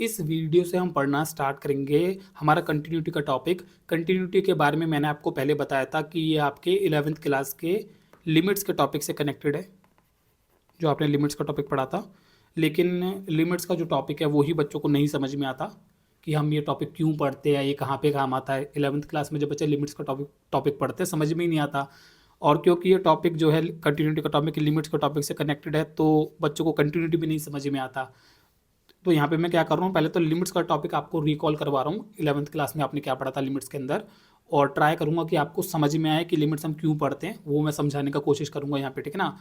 इस वीडियो से हम पढ़ना स्टार्ट करेंगे हमारा कंटिन्यूटी का टॉपिक। कंटिन्यूटी के बारे में मैंने आपको पहले बताया था कि ये आपके 11th क्लास के लिमिट्स के टॉपिक से कनेक्टेड है, जो आपने लिमिट्स का टॉपिक पढ़ा था। लेकिन लिमिट्स का जो टॉपिक है वही बच्चों को नहीं समझ में आता कि हम ये टॉपिक क्यों पढ़ते हैं, ये कहाँ पे काम आता है। 11th क्लास में जब बच्चे लिमिट्स का टॉपिक पढ़ते हैं समझ में ही नहीं आता। और क्योंकि ये टॉपिक जो है कंटिन्यूटी का टॉपिक लिमिट्स के टॉपिक से कनेक्टेड है, तो बच्चों को कंटिन्यूटी भी नहीं समझ में आता। तो यहाँ पे मैं क्या कर रहा हूँ, पहले तो लिमिट्स का टॉपिक आपको रिकॉल करवा रहा हूँ। 11th क्लास में आपने क्या पढ़ा था लिमिट्स के अंदर, और ट्राई करूँगा कि आपको समझ में आए कि लिमिट्स हम क्यों पढ़ते हैं, वो मैं समझाने का कोशिश करूँगा यहाँ पे, ठीक है ना।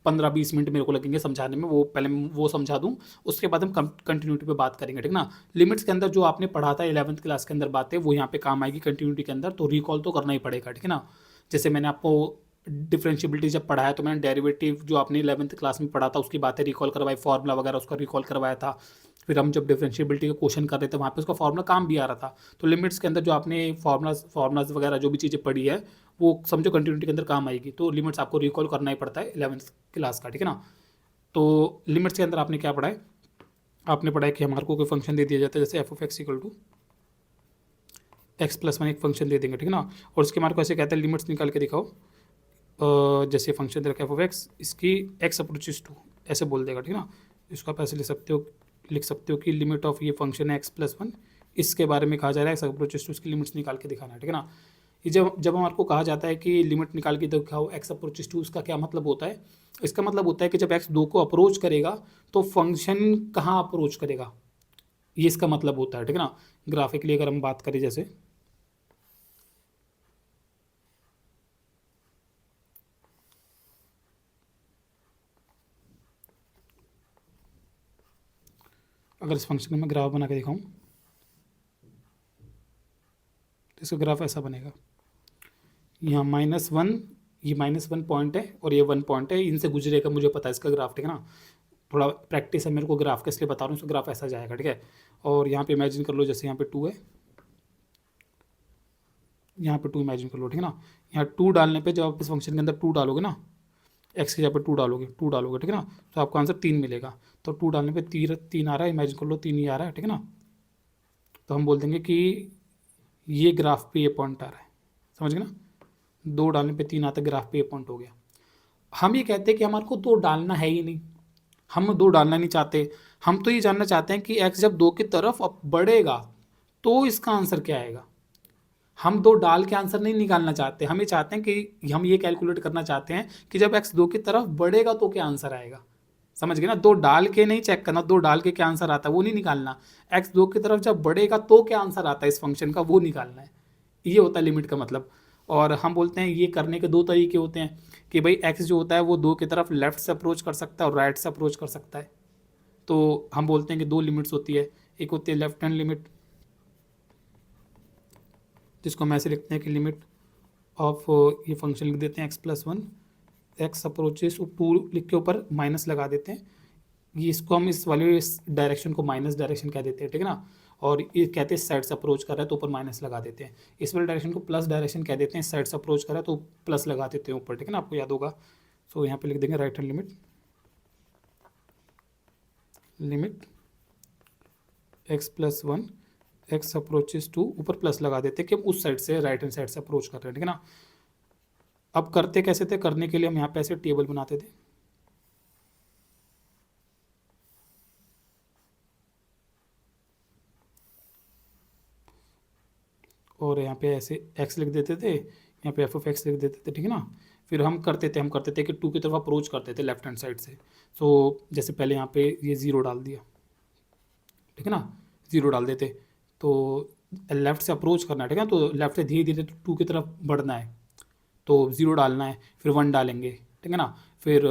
15-20 मिनट मेरे को लगेंगे समझाने में, वो पहले मैं वो समझा दूँ, उसके बाद हम कंटिन्यूटी पे बात करेंगे, ठीक ना। लिमिट्स के अंदर जो आपने पढ़ा था 11th क्लास के अंदर बातें, वो यहाँ पे काम आएगी कंटिन्यूटी के अंदर, तो रिकॉल तो करना ही पड़ेगा, ठीक है ना। जैसे मैंने आपको डिफरेंशियबिलिटी जब पढ़ाया तो मैंने डेरिवेटिव जो आपने 11th क्लास में पढ़ा था उसकी बातें रिकॉल करवाई, फॉर्मूला वगैरह उसका रिकॉल करवाया था। फिर हम जब डिफरेंशियबिलिटी का क्वेश्चन कर रहे थे वहाँ पे उसका फॉर्मूला काम भी आ रहा था। तो लिमिट्स के अंदर जो आपने फॉर्मूलाज वगैरह जो भी चीज़ें पढ़ी है वो समझो कंटिन्यूटी के अंदर काम आएगी। तो लिमिट्स आपको रिकॉल करना ही पड़ता है 11th क्लास का, ठीक है ना। तो लिमिट्स के अंदर आपने क्या पढ़ा है, आपने पढ़ा है कि हमारे को कोई फंक्शन दे दिया जाता है, जैसे f(x) = x+1 एक फंक्शन दे देंगे, ठीक है ना। और उसके हमारे को ऐसे कहते हैं लिमिट्स निकाल के दिखाओ। जैसे फंक्शन दे रखा है f(x), इसकी x अप्रोचेस टू ऐसे बोल देगा, ठीक है ना। इसको आप ऐसे लिख सकते हो कि लिमिट ऑफ ये फंक्शन है x+1, इसके बारे में कहा जा रहा है x अप्रोचेस टू, इसकी लिमिट्स निकाल के दिखाना है, ठीक है ना। ये जब हमारे को कहा जाता है कि लिमिट निकाल के दिखाओ x अप्रोचेस टू, उसका क्या मतलब होता है। इसका मतलब होता है कि जब x 2 को अप्रोच करेगा तो फंक्शन कहाँ अप्रोच करेगा, ये इसका मतलब होता है, ठीक है ना। ग्राफिकली अगर हम बात करें, जैसे अगर इस फंक्शन का मैं ग्राफ बना के दिखाऊं तो इसका ग्राफ ऐसा बनेगा। यहाँ -1, ये -1 पॉइंट है और ये 1 पॉइंट है, इनसे गुजरेगा, मुझे पता है इसका ग्राफ, ठीक है ना। थोड़ा प्रैक्टिस है मेरे को ग्राफ का, इसलिए बता रहा हूँ, इसका ग्राफ ऐसा जाएगा, ठीक है। और यहाँ पे इमेजिन कर लो, जैसे यहाँ पे 2 है, यहाँ पे 2 इमेजिन कर लो, ठीक है ना। यहाँ 2 डालने पे जब आप इस फंक्शन के अंदर 2 डालोगे ना, एक्स की जगह पर 2 डालोगे, ठीक है ना, तो आपको आंसर 3 मिलेगा। तो 2 डालने पे 3 आ रहा है, इमेजिन कर लो 3 ही आ रहा है, ठीक है ना। तो हम बोल देंगे कि ये ग्राफ पे ये पॉइंट आ रहा है, समझ गए ना। 2 डालने पे 3 आता है, ग्राफ पे ये पॉइंट हो गया। हम ये कहते हैं कि हमारे को 2 डालना है ही नहीं, हम 2 डालना नहीं चाहते। हम तो ये जानना चाहते हैं कि एक्स जब 2 की तरफ अब बढ़ेगा तो इसका आंसर क्या आएगा। हम 2 डाल के आंसर नहीं निकालना चाहते, हम ये चाहते हैं कि हम ये कैलकुलेट करना चाहते हैं कि जब एक्स 2 की तरफ बढ़ेगा तो क्या आंसर आएगा। समझ गए ना, 2 डाल के नहीं चेक करना, 2 डाल के क्या आंसर आता है वो नहीं निकालना। एक्स 2 की तरफ जब बढ़ेगा तो क्या आंसर आता है इस फंक्शन का, वो निकालना है। ये होता है लिमिट का मतलब। और हम बोलते हैं ये करने के 2 तरीके होते हैं कि भाई एक्स जो होता है वो 2 की तरफ लेफ्ट से अप्रोच कर सकता है और राइट से अप्रोच कर सकता है। तो हम बोलते हैं कि 2 लिमिट्स होती है, एक होती है लेफ्ट हैंड लिमिट, जिसको हम ऐसे लिखते हैं कि लिमिट ऑफ, ये फंक्शन लिख देते हैं x+1, एक्स अप्रोचेस 2 लिख के ऊपर माइनस लगा देते हैं। ये इसको हम इस वाले इस डायरेक्शन को माइनस डायरेक्शन कह देते हैं, ठीक है ना। और ये कहते हैं साइड से अप्रोच कर रहा है तो ऊपर माइनस लगा देते हैं। इस वाले डायरेक्शन को प्लस डायरेक्शन कह देते हैं, साइड से अप्रोच कर रहा है तो प्लस लगा देते हैं ऊपर, ठीक है ना, आपको याद होगा। सो यहाँ पे लिख देंगे right hand limit x+1 x approaches 2, ऊपर प्लस लगा देते हैं कि हम उस साइड से राइट हैंड साइड से अप्रोच कर रहे हैं, ठीक है ना। अब करते कैसे थे, करने के लिए हम यहाँ पे ऐसे टेबल बनाते थे, और यहाँ पे ऐसे x लिख देते थे, यहाँ पे f(x) लिख देते थे, ठीक है ना। फिर हम करते थे कि 2 की तरफ अप्रोच करते थे लेफ्ट हैंड साइड से। सो जैसे पहले यहाँ पे ये 0 डाल दिया, ठीक है ना, 0 डाल देते, तो लेफ्ट से अप्रोच करना है, ठीक है ना, तो लेफ्ट से धीरे धीरे 2 की तरफ बढ़ना है, तो 0 डालना है, फिर 1 डालेंगे, ठीक है ना, फिर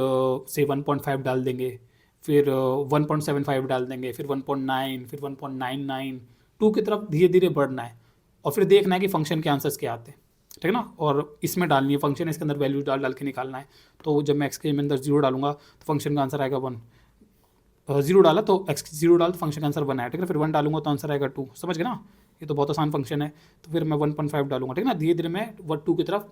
से 1.5 डाल देंगे, फिर 1.75 डाल देंगे, फिर 1.9, फिर 1.99, 2 की तरफ धीरे धीरे बढ़ना है। और फिर देखना है कि फंक्शन के आंसर्स क्या आते हैं, ठीक है ना। और इसमें डालनी है फंक्शन, इसके अंदर वैल्यू डाल डाल के निकालना है। तो जब मैं एक्स के अंदर 0 डालूंगा तो फंक्शन का आंसर आएगा 1। 0 डाला तो एक्स 0 डाला तो फंक्शन का आंसर 1 आया, ठीक है। फिर 1 डालूंगा तो आंसर आएगा 2, समझ गए ना। ये तो बहुत आसान फंक्शन है। तो फिर मैं 1.5 डालूंगा, ठीक है ना, धीरे धीरे मैं 2 की तरफ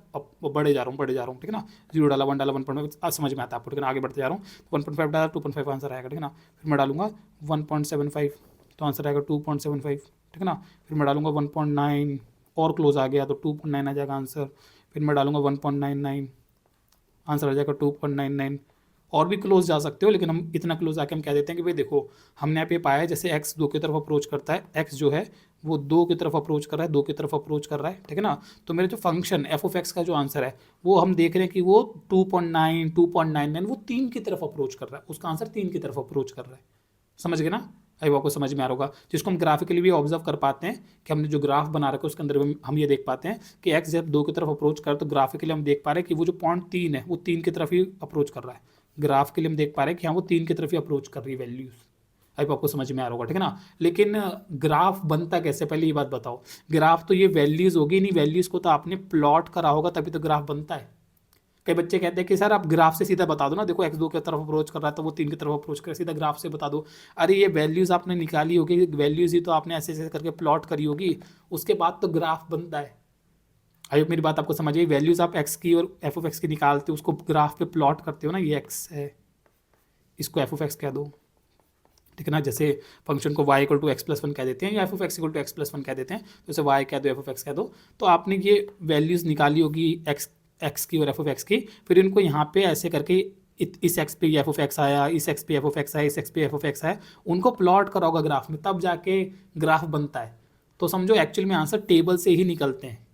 बढ़े जा रहा हूँ, ठीक है ना। 0 डाला, 1 डाला, 1.5, आज समझ में आता है आपको, ठीक है ना, आगे बढ़ते जा रहा हूँ। 1.5 डाला, 2.5 आंसर आएगा, ठीक है ना। फिर मैं डालूंगा 1.75, तो आंसर आएगा 2.75, ठीक है ना। फिर मैं डालूंगा 1.9 और क्लोज आ गया तो 2.9 आ जाएगा आंसर। फिर मैं डालूंगा 1.99, आंसर आ जाएगा 2.99। और भी क्लोज जा सकते हो, लेकिन हम इतना क्लोज आके हम कह देते हैं कि भाई देखो हमने यहाँ पे पाया है जैसे x 2 की तरफ अप्रोच करता है, x जो है वो 2 की तरफ अप्रोच कर रहा है, 2 की तरफ अप्रोच कर रहा है, ठीक है ना। तो मेरे जो फंक्शन एफ ऑफ एक्स का जो आंसर है वो हम देख रहे हैं कि वो 2.9 2.99 वो 3 की तरफ अप्रोच कर रहा है, उसका आंसर 3 की तरफ अप्रोच कर रहा है। समझ गए ना। आई आपको समझ में आ रहा होगा, जिसको हम ग्राफिकली भी ऑब्जर्व कर पाते हैं कि हमने जो ग्राफ बना रखा है उसके अंदर हम ये देख पाते हैं कि एक्स जब 2 की तरफ अप्रोच कर तो ग्राफिकली हम देख पा रहे हैं कि वो जो पॉइंट 3 है वो 3 की तरफ ही अप्रोच कर रहा है। ग्राफ के लिए हम देख पा रहे हैं कि हाँ वो 3 की तरफ ही अप्रोच कर रही है वैल्यूज। आई आपको समझ में आ रहा होगा, ठीक है ना। लेकिन ग्राफ बनता कैसे, पहले ये बात बताओ। ग्राफ तो ये वैल्यूज होगी नहीं, वैल्यूज को तो आपने प्लॉट करा होगा तभी तो ग्राफ बनता है। कई बच्चे कहते हैं कि सर आप ग्राफ से सीधा बता दो ना, देखो x2 की तरफ अप्रोच कर रहा है तो वो 3 की तरफ अप्रोच कर, सीधा ग्राफ से बता दो। अरे ये वैल्यूज़ आपने निकाली होगी, वैल्यूज़ ही तो आपने ऐसे ऐसे करके प्लॉट करी होगी, उसके बाद तो ग्राफ बनता है। आई होप मेरी बात आपको समझ आई। वैल्यूज़ आप x की और एफ ऑफ एक्स की निकालते हो, उसको ग्राफ पे प्लॉट करते हो ना, ये x है, इसको एफ ऑफ एक्स कह दो, ठीक है ना। जैसे फंक्शन को y equal to x plus one कह देते हैं या f of x equal to x plus one कह देते हैं, तो जैसे y कह दो एफ ऑफ एक्स कह दो, तो आपने ये वैल्यूज़ निकाली होगी एक्स की और एफ ऑफ एक्स की, फिर इनको यहाँ पे ऐसे करके इस एक्स पे एफ ऑफ एक्स आया, इस एक्स पे एफ ऑफ एक्स आया, इस एक्स पे एफ ऑफ एक्स आया, उनको प्लॉट करा होगा ग्राफ में, तब जाके ग्राफ बनता है। तो समझो एक्चुअल में आंसर टेबल से ही निकलते हैं,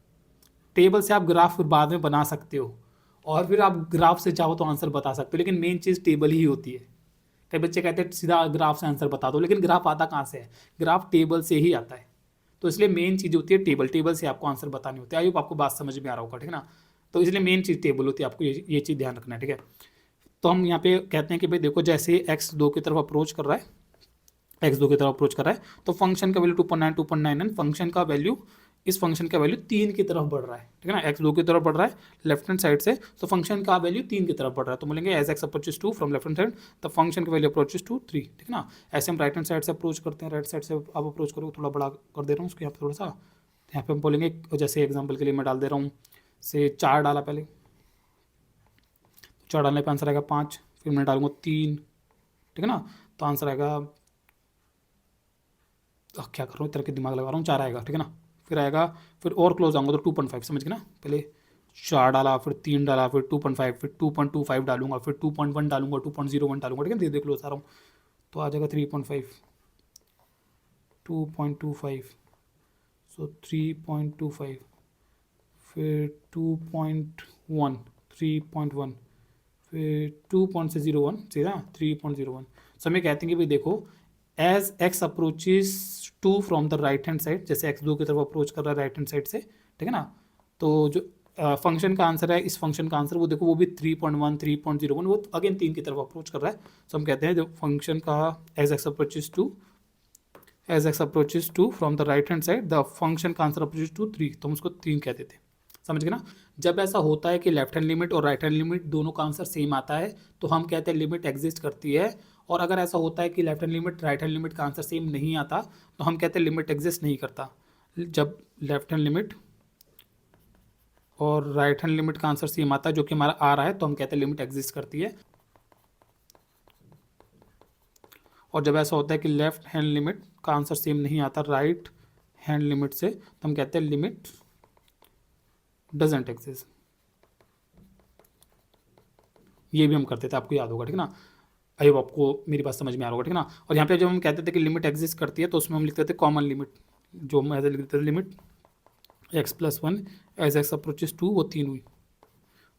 टेबल से आप ग्राफ बाद में बना सकते हो और फिर आप ग्राफ से चाहो तो आंसर बता सकते हो, लेकिन मेन चीज़ टेबल ही होती है। कई बच्चे कहते हैं सीधा ग्राफ से आंसर बता दो, लेकिन ग्राफ आता कहाँ से है, ग्राफ टेबल से ही आता है। तो इसलिए मेन चीज़ होती है टेबल, टेबल से आपको आंसर बतानी होती है। आई होप आपको बात समझ में आ रहा होगा, ठीक है ना। तो इसलिए मेन चीज़ टेबल होती है, आपको ये चीज़ ध्यान रखना है, ठीक है। तो हम यहाँ पे कहते हैं कि भाई देखो जैसे एक्स 2 की तरफ अप्रोच कर रहा है, एक्स 2 की तरफ अप्रोच कर रहा है, तो फंक्शन का वैल्यू 2.9 2.99, फंक्शन का वैल्यू इस फंक्शन का वैल्यू 3 की तरफ बढ़ रहा है, ठीक है ना। एक्स 2 की तरफ बढ़ रहा है लेफ्ट हैंड साइड से, तो फंक्शन का वैल्यू 3 की तरफ बढ़ रहा है, तो बोलेंगे as x approaches 2 from left hand side the function का वैल्यू अप्रोचेस टू 3, ठीक है ना। ऐसे हम राइट हैंड साइड से अप्रोच करते हैं, राइट साइड से आप अप्रोच करो, थोड़ा बड़ा कर दे रहा हूँ उसको यहाँ पे थोड़ा सा, यहाँ पे हम बोलेंगे जैसे एग्जाम्पल के लिए मैं डाल दे रहा हूँ से 4 डाला पहले, 4 डालने पर आंसर आएगा 5, फिर मैं डालूंगा 3, ठीक है ना। तो आंसर आएगा, क्या कर रहा हूँ इस तरह के दिमाग लगा रहा हूँ, 4 आएगा, ठीक है ना। फिर आएगा, फिर और क्लोज आऊँगा तो 2.5, समझ गए ना। पहले 4 डाला, फिर 3 डाला, फिर 2.5, फिर 2.25 डालूंगा, फिर 2.1 डालूंगा, 2.01 डालूंगा, ठीक है। धीरे धीरे क्लोज आ रहा हूँ, तो आ जाएगा 3.5, 2.25, सो 3.25, फिर 2.1, 3.1, फिर 2.01, सीधा 3.01। सो हमें कहते हैं कि भाई देखो as x approaches 2 from the right hand side, जैसे एक्स 2 की तरफ अप्रोच कर रहा है राइट हैंड साइड से, ठीक है ना। तो जो फंक्शन का आंसर है, इस फंक्शन का आंसर वो देखो वो भी 3.1 3.01, वो अगेन 3 की तरफ अप्रोच कर रहा है। सो हम कहते हैं जो फंक्शन का as x approaches to from the right hand side the function का आंसर अप्रोचेस टू 3, तो हम उसको 3 कहते थे। समझ गए ना। जब ऐसा होता है कि लेफ्ट हैंड लिमिट और राइट हैंड लिमिट दोनों का आंसर सेम आता है तो हम कहते हैं लिमिट एग्जिस्ट करती है, और अगर ऐसा होता है कि left hand limit right hand limit का आंसर सेम नहीं आता तो हम कहते हैं लिमिट एग्जिस्ट नहीं करता। जब लेफ्ट हैंड लिमिट और राइट हैंड लिमिट का आंसर सेम आता है, जो कि हमारा आ रहा है, तो हम कहते हैं लिमिट एग्जिस्ट करती है। और जब ऐसा होता है कि लेफ्ट हैंड लिमिट का आंसर सेम नहीं आता राइट हैंड लिमिट से, तो हम कहते हैं लिमिट डजंट एग्जिस्ट। ये भी हम करते थे, आपको याद होगा, ठीक है ना। आई होप आपको मेरी बात समझ में आ रहा होगा, ठीक है ना। और यहाँ पे जब हम कहते थे कि लिमिट एग्जिस्ट करती है तो उसमें हम लिखते थे कॉमन लिमिट, जो हम ऐसे लिखते थे limit x+1 as x approaches 2, वो 3 हुई,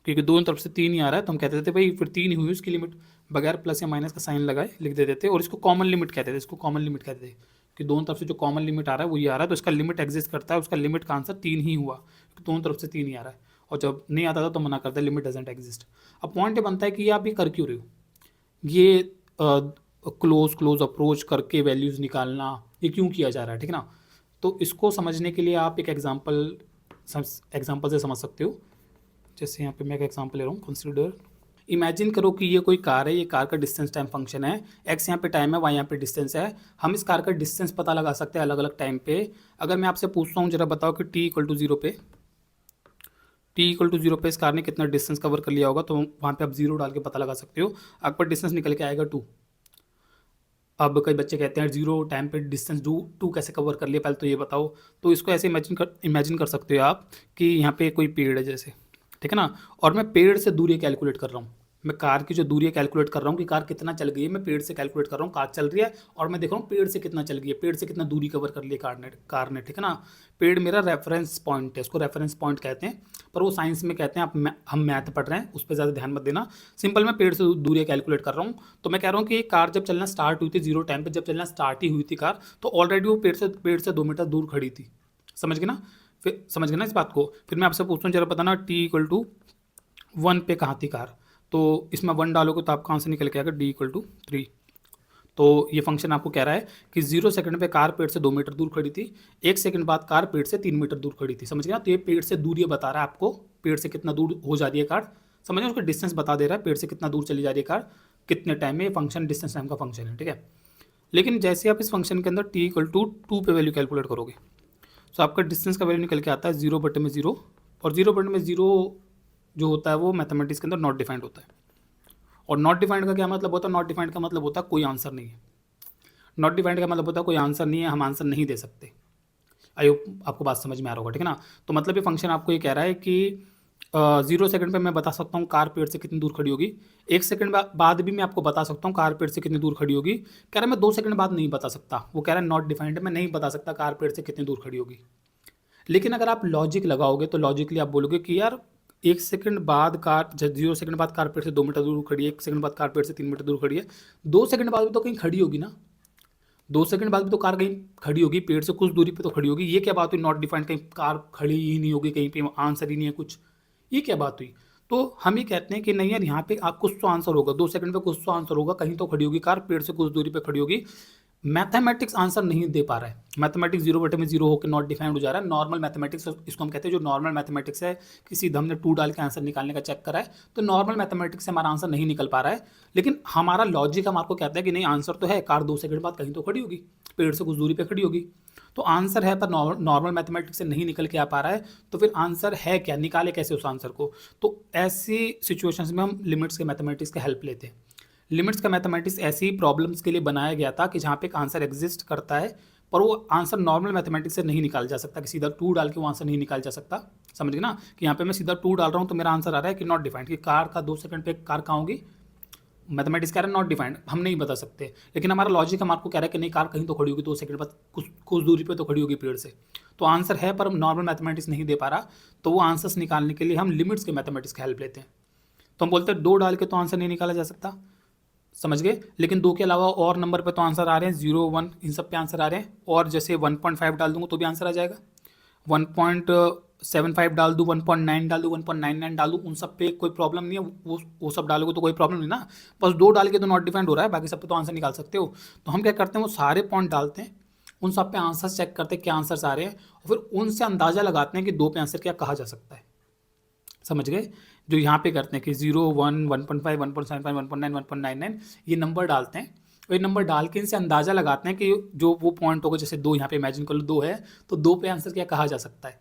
क्योंकि दोनों तरफ से 3 ही आ रहा है, तो हम कहते थे भाई फिर 3 ही हुई, उसकी लिमिट बगैर प्लस या माइनस का साइन लगाए लिख देते थे, और इसको कॉमन लिमिट कहते थे, इसको कॉमन लिमिट कहते थे कि दोनों तरफ से जो कॉमन लिमिट आ रहा है वो ये आ रहा है, तो इसका लिमिट एग्जिस्ट करता है, उसका लिमिट का आंसर 3 ही हुआ, क्योंकि दोनों तरफ से 3 ही आ रहा है। और जब नहीं आता था तो मना करता है, लिमिट डजंट एग्जिस्ट। अब पॉइंट ये बनता है कि ये आप ये कर क्यों रहे हो, ये क्लोज अप्रोच करके वैल्यूज़ निकालना ये क्यों किया जा रहा है, ठीक है ना। तो इसको समझने के लिए आप एक एग्जांपल से समझ सकते हो। जैसे यहाँ पे मैं एक एग्जांपल ले रहा हूँ, कंसीडर, इमेजिन करो कि ये कोई कार है, ये कार का डिस्टेंस टाइम फंक्शन है, एक्स यहाँ पे टाइम है, वाई यहाँ पे डिस्टेंस है। हम इस कार का डिस्टेंस पता लगा सकते हैं अलग अलग टाइम पे। अगर मैं आपसे पूछता हूँ जरा बताओ कि t=0 पे इस कार ने कितना डिस्टेंस कवर कर लिया होगा, तो वहाँ पे आप 0 डाल के पता लगा सकते हो, आपका डिस्टेंस निकल के आएगा 2। अब कई बच्चे कहते हैं जीरो टाइम पे डिस्टेंस टू कैसे कवर कर लिया, पहले तो ये बताओ। तो इसको ऐसे इमेजिन कर सकते हो आप कि यहाँ पे कोई पेड़ है जैसे, ठीक है ना, और मैं पेड़ से दूरी कैलकुलेट कर रहा हूँ। मैं कार की जो दूरी कैलकुलेट कर रहा हूँ कि कार कितना चल गई है, मैं पेड़ से कैलकुलेट कर रहा हूँ। कार चल रही है और मैं देख रहा हूँ पेड़ से कितना चल गई है, पेड़ से कितना दूरी कवर कर लिया कार ने, ठीक है ना। पेड़ मेरा रेफरेंस पॉइंट है, उसको रेफरेंस पॉइंट कहते हैं, पर वो साइंस में कहते हैं, हम मैथ पढ़ रहे हैं, उस पर ज़्यादा ध्यान मत देना। सिंपल मैं पेड़ से दूरी कैलकुलेट कर रहा हूँ। तो मैं कह रहा हूँ कि कार जब चलना स्टार्ट हुई थी, जीरो टाइम पे जब चलना स्टार्ट ही हुई थी कार, तो ऑलरेडी वो पेड़ से 2 मीटर दूर खड़ी थी। समझ गए ना? फिर समझ गए ना इस बात को? फिर मैं आपसे पूछता हूँ, जरा बताना t=1 पे कहाँ थी कार। तो इसमें 1 डालोगे तो आपका आंसर निकल के आएगा d=3। तो ये फंक्शन आपको कह रहा है कि 0 सेकंड पे कार पेड़ से 2 मीटर दूर खड़ी थी, 1 सेकंड बाद कार पेड़ से 3 मीटर दूर खड़ी थी। समझ गया? तो ये पेड़ से दूरी बता रहा है आपको, पेड़ से कितना दूर हो जा रही है कार। समझ गए? उसका डिस्टेंस बता दे रहा है, पेड़ से कितना दूर चली जा रही है कार, कितने टाइम में। ये फंक्शन डिस्टेंस टाइम का फंक्शन है, ठीक है। लेकिन जैसे आप इस फंक्शन के अंदर t=2 पे वैल्यू कैलकुलेट करोगे, तो आपका डिस्टेंस का वैल्यू निकल के आता है 0/0, और 0/0 जो होता है वो मैथमेटिक्स के अंदर नॉट डिफाइंड होता है। और नॉट डिफाइंड का क्या मतलब होता है? नॉट डिफाइंड का मतलब होता है कोई आंसर नहीं है। नॉट डिफाइंड का मतलब होता है कोई आंसर नहीं है, हम आंसर नहीं दे सकते। आई होप आपको बात समझ में आ रहा होगा, ठीक है ना। तो मतलब ये फंक्शन आपको ये कह रहा है कि 0 सेकंड पे मैं बता सकता हूँ कार पेड़ से कितनी दूर खड़ी होगी, 1 सेकंड बाद भी मैं आपको बता सकता हूँ कार पेड़ से कितनी दूर खड़ी होगी। कह रहा है मैं 2 सेकंड बाद नहीं बता सकता, वो कह रहा है नॉट डिफाइंड है, मैं नहीं बता सकता कार पेड़ से कितनी दूर खड़ी होगी। लेकिन अगर आप लॉजिक लगाओगे तो लॉजिकली आप बोलोगे कि यार 1 सेकंड बाद कार, 0 सेकंड बाद कार पेड़ से 2 मीटर दूर खड़ी है, 1 सेकंड बाद कार पेड़ से 3 मीटर दूर खड़ी है, 2 सेकंड बाद भी तो कहीं खड़ी होगी ना, 2 सेकंड बाद भी तो कार कहीं खड़ी होगी, पेड़ से कुछ दूरी पे तो खड़ी होगी। ये क्या बात हुई नॉट डिफाइंड, कहीं कार खड़ी ही नहीं होगी, कहीं पे आंसर ही नहीं है कुछ, ये क्या बात हुई। तो हम ये कहते हैं कि नहीं यार, यहाँ पे आप कुछ तो आंसर होगा, 2 सेकंड पे कुछ तो आंसर होगा, कहीं तो खड़ी होगी कार, पेड़ से कुछ दूरी पे खड़ी होगी। मैथमेटिक्स आंसर नहीं दे पा रहा है, मैथमेटिक्स 0/0 होकर नॉट डिफाइंड हो जा रहा है। नॉर्मल मैथमेटिक्स इसको हम कहते हैं, जो नॉर्मल मैथमेटिक्स है, किसी हमने 2 डाल के आंसर निकालने का चेक करा है, तो नॉर्मल मैथमेटिक्स से हमारा आंसर नहीं निकल पा रहा है। लेकिन हमारा लॉजिक हम आपको कहता है कि नहीं आंसर तो है, कार 2 सेकंड बाद कहीं तो खड़ी होगी, पेड़ से कुछ दूरी पर खड़ी होगी, तो आंसर है, पर नॉर्मल मैथमेटिक्स से नहीं निकल के आ पा रहा है। तो फिर आंसर है क्या, निकाले कैसे उस आंसर को। तो ऐसी सिचुएशंस में हम लिमिट्स के मैथमेटिक्स का हेल्प लेते हैं। लिमिट्स का मैथमेटिक्स ऐसी प्रॉब्लम्स के लिए बनाया गया था कि जहाँ पे एक आंसर एग्जिस्ट करता है, पर वो आंसर नॉर्मल मैथमेटिक्स से नहीं निकाला जा सकता, कि सीधा 2 डाल के वो आंसर नहीं निकाल जा सकता। समझ गए ना, कि यहाँ पे मैं सीधा 2 डाल रहा हूँ तो मेरा आंसर आ रहा है कि नॉट डिफाइंड, कि कार का 2 सेकंड पे कार कहाँ होगी, मैथमेटिक्स कह रहा है नॉट डिफाइंड, हम नहीं बता सकते। लेकिन हमारा लॉजिक हम आपको कह रहा है कि नहीं कार कहीं तो खड़ी होगी, 2 सेकंड बाद कुछ दूरी पे तो खड़ी होगी पेड़ से, तो आंसर है, पर नॉर्मल मैथमेटिक्स नहीं दे पा रहा। तो वो आंसर्स निकालने के लिए हम लिमिट्स के मैथमेटिक्स का हेल्प लेते हैं। तो हम बोलते हैं 2 डाल के तो आंसर नहीं निकाला जा सकता, समझ गए। लेकिन 2 के अलावा और नंबर पे तो आंसर आ रहे हैं, 0, 1, इन सब पे आंसर आ रहे हैं। और जैसे 1.5 डाल दूंगा तो भी आंसर आ जाएगा, 1.75 डाल दूँ, 1.9 डाल दूँ, 1.99 डाल दूँ, उन सब पे कोई प्रॉब्लम नहीं है, वो सब डालोगे तो कोई प्रॉब्लम नहीं ना। बस 2 डाल के तो नॉट डिफाइंड हो रहा है, बाकी सब पे तो आंसर निकाल सकते हो। तो हम क्या करते हैं, वो सारे पॉइंट डालते हैं, उन सब पे आंसर चेक करते हैं क्या आंसर आ रहे हैं, और फिर उनसे अंदाज़ा लगाते हैं कि 2 पे आंसर क्या कहा जा सकता है। समझ गए? जो यहाँ पे करते हैं कि 0, 1, 1.5, 1.75, 1.9, 1.99 ये नंबर डालते हैं, और ये नंबर डाल के इनसे अंदाज़ा लगाते हैं कि जो वो पॉइंट होगा, जैसे 2 यहाँ पे इमेजिन कर लो 2 है, तो 2 पे आंसर क्या कहा जा सकता है।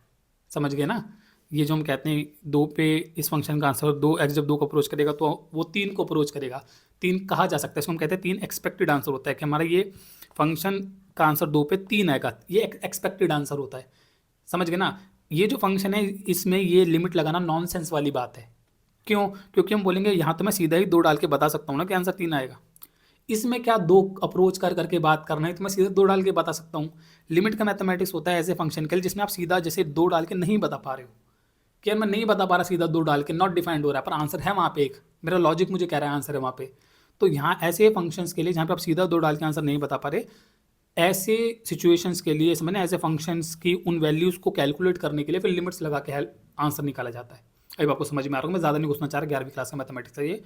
समझ गए ना? ये जो हम कहते हैं 2 पे इस फंक्शन का आंसर 2x जब 2 को अप्रोच करेगा तो वो 3 को अप्रोच करेगा, 3 कहा जा सकता है। इसको हम कहते हैं 3 एक्सपेक्टेड आंसर होता है, कि हमारा ये फंक्शन का आंसर 2 पे 3 आएगा, ये एक्सपेक्टेड आंसर होता है। समझ गए ना? ये जो फंक्शन है इसमें ये लिमिट लगाना नॉनसेंस वाली बात है। क्यों? क्योंकि हम बोलेंगे यहाँ तो मैं सीधा ही 2 डाल के बता सकता हूँ ना कि आंसर 3 आएगा, इसमें क्या 2 अप्रोच कर करके बात करना है, तो मैं सीधा 2 डाल के बता सकता हूँ। लिमिट का मैथमेटिक्स होता है ऐसे फंक्शन के लिए जिसमें आप सीधा जैसे 2 डाल के नहीं बता पा रहे हो, कि यार मैं नहीं बता पा रहा, सीधा 2 डाल के नॉट डिफाइंड हो रहा है, पर आंसर है वहाँ पे एक, मेरा लॉजिक मुझे कह रहा है आंसर है वहाँ पे। तो यहाँ ऐसे फंक्शंस के लिए जहाँ पे आप सीधा 2 डाल के आंसर नहीं बता पा रहे, ऐसे सिचुएशंस के लिए समझना, ऐसे फंक्शंस की उन वैल्यूज़ को कैलकुलेट करने के लिए फिर लिमिट्स लगा के आंसर निकाला जाता है। अब आपको समझ में आ रहा है, मैं ज़्यादा नहीं घुसना चाह रहा, 11वीं क्लास का मैथमेटिक्स है ये,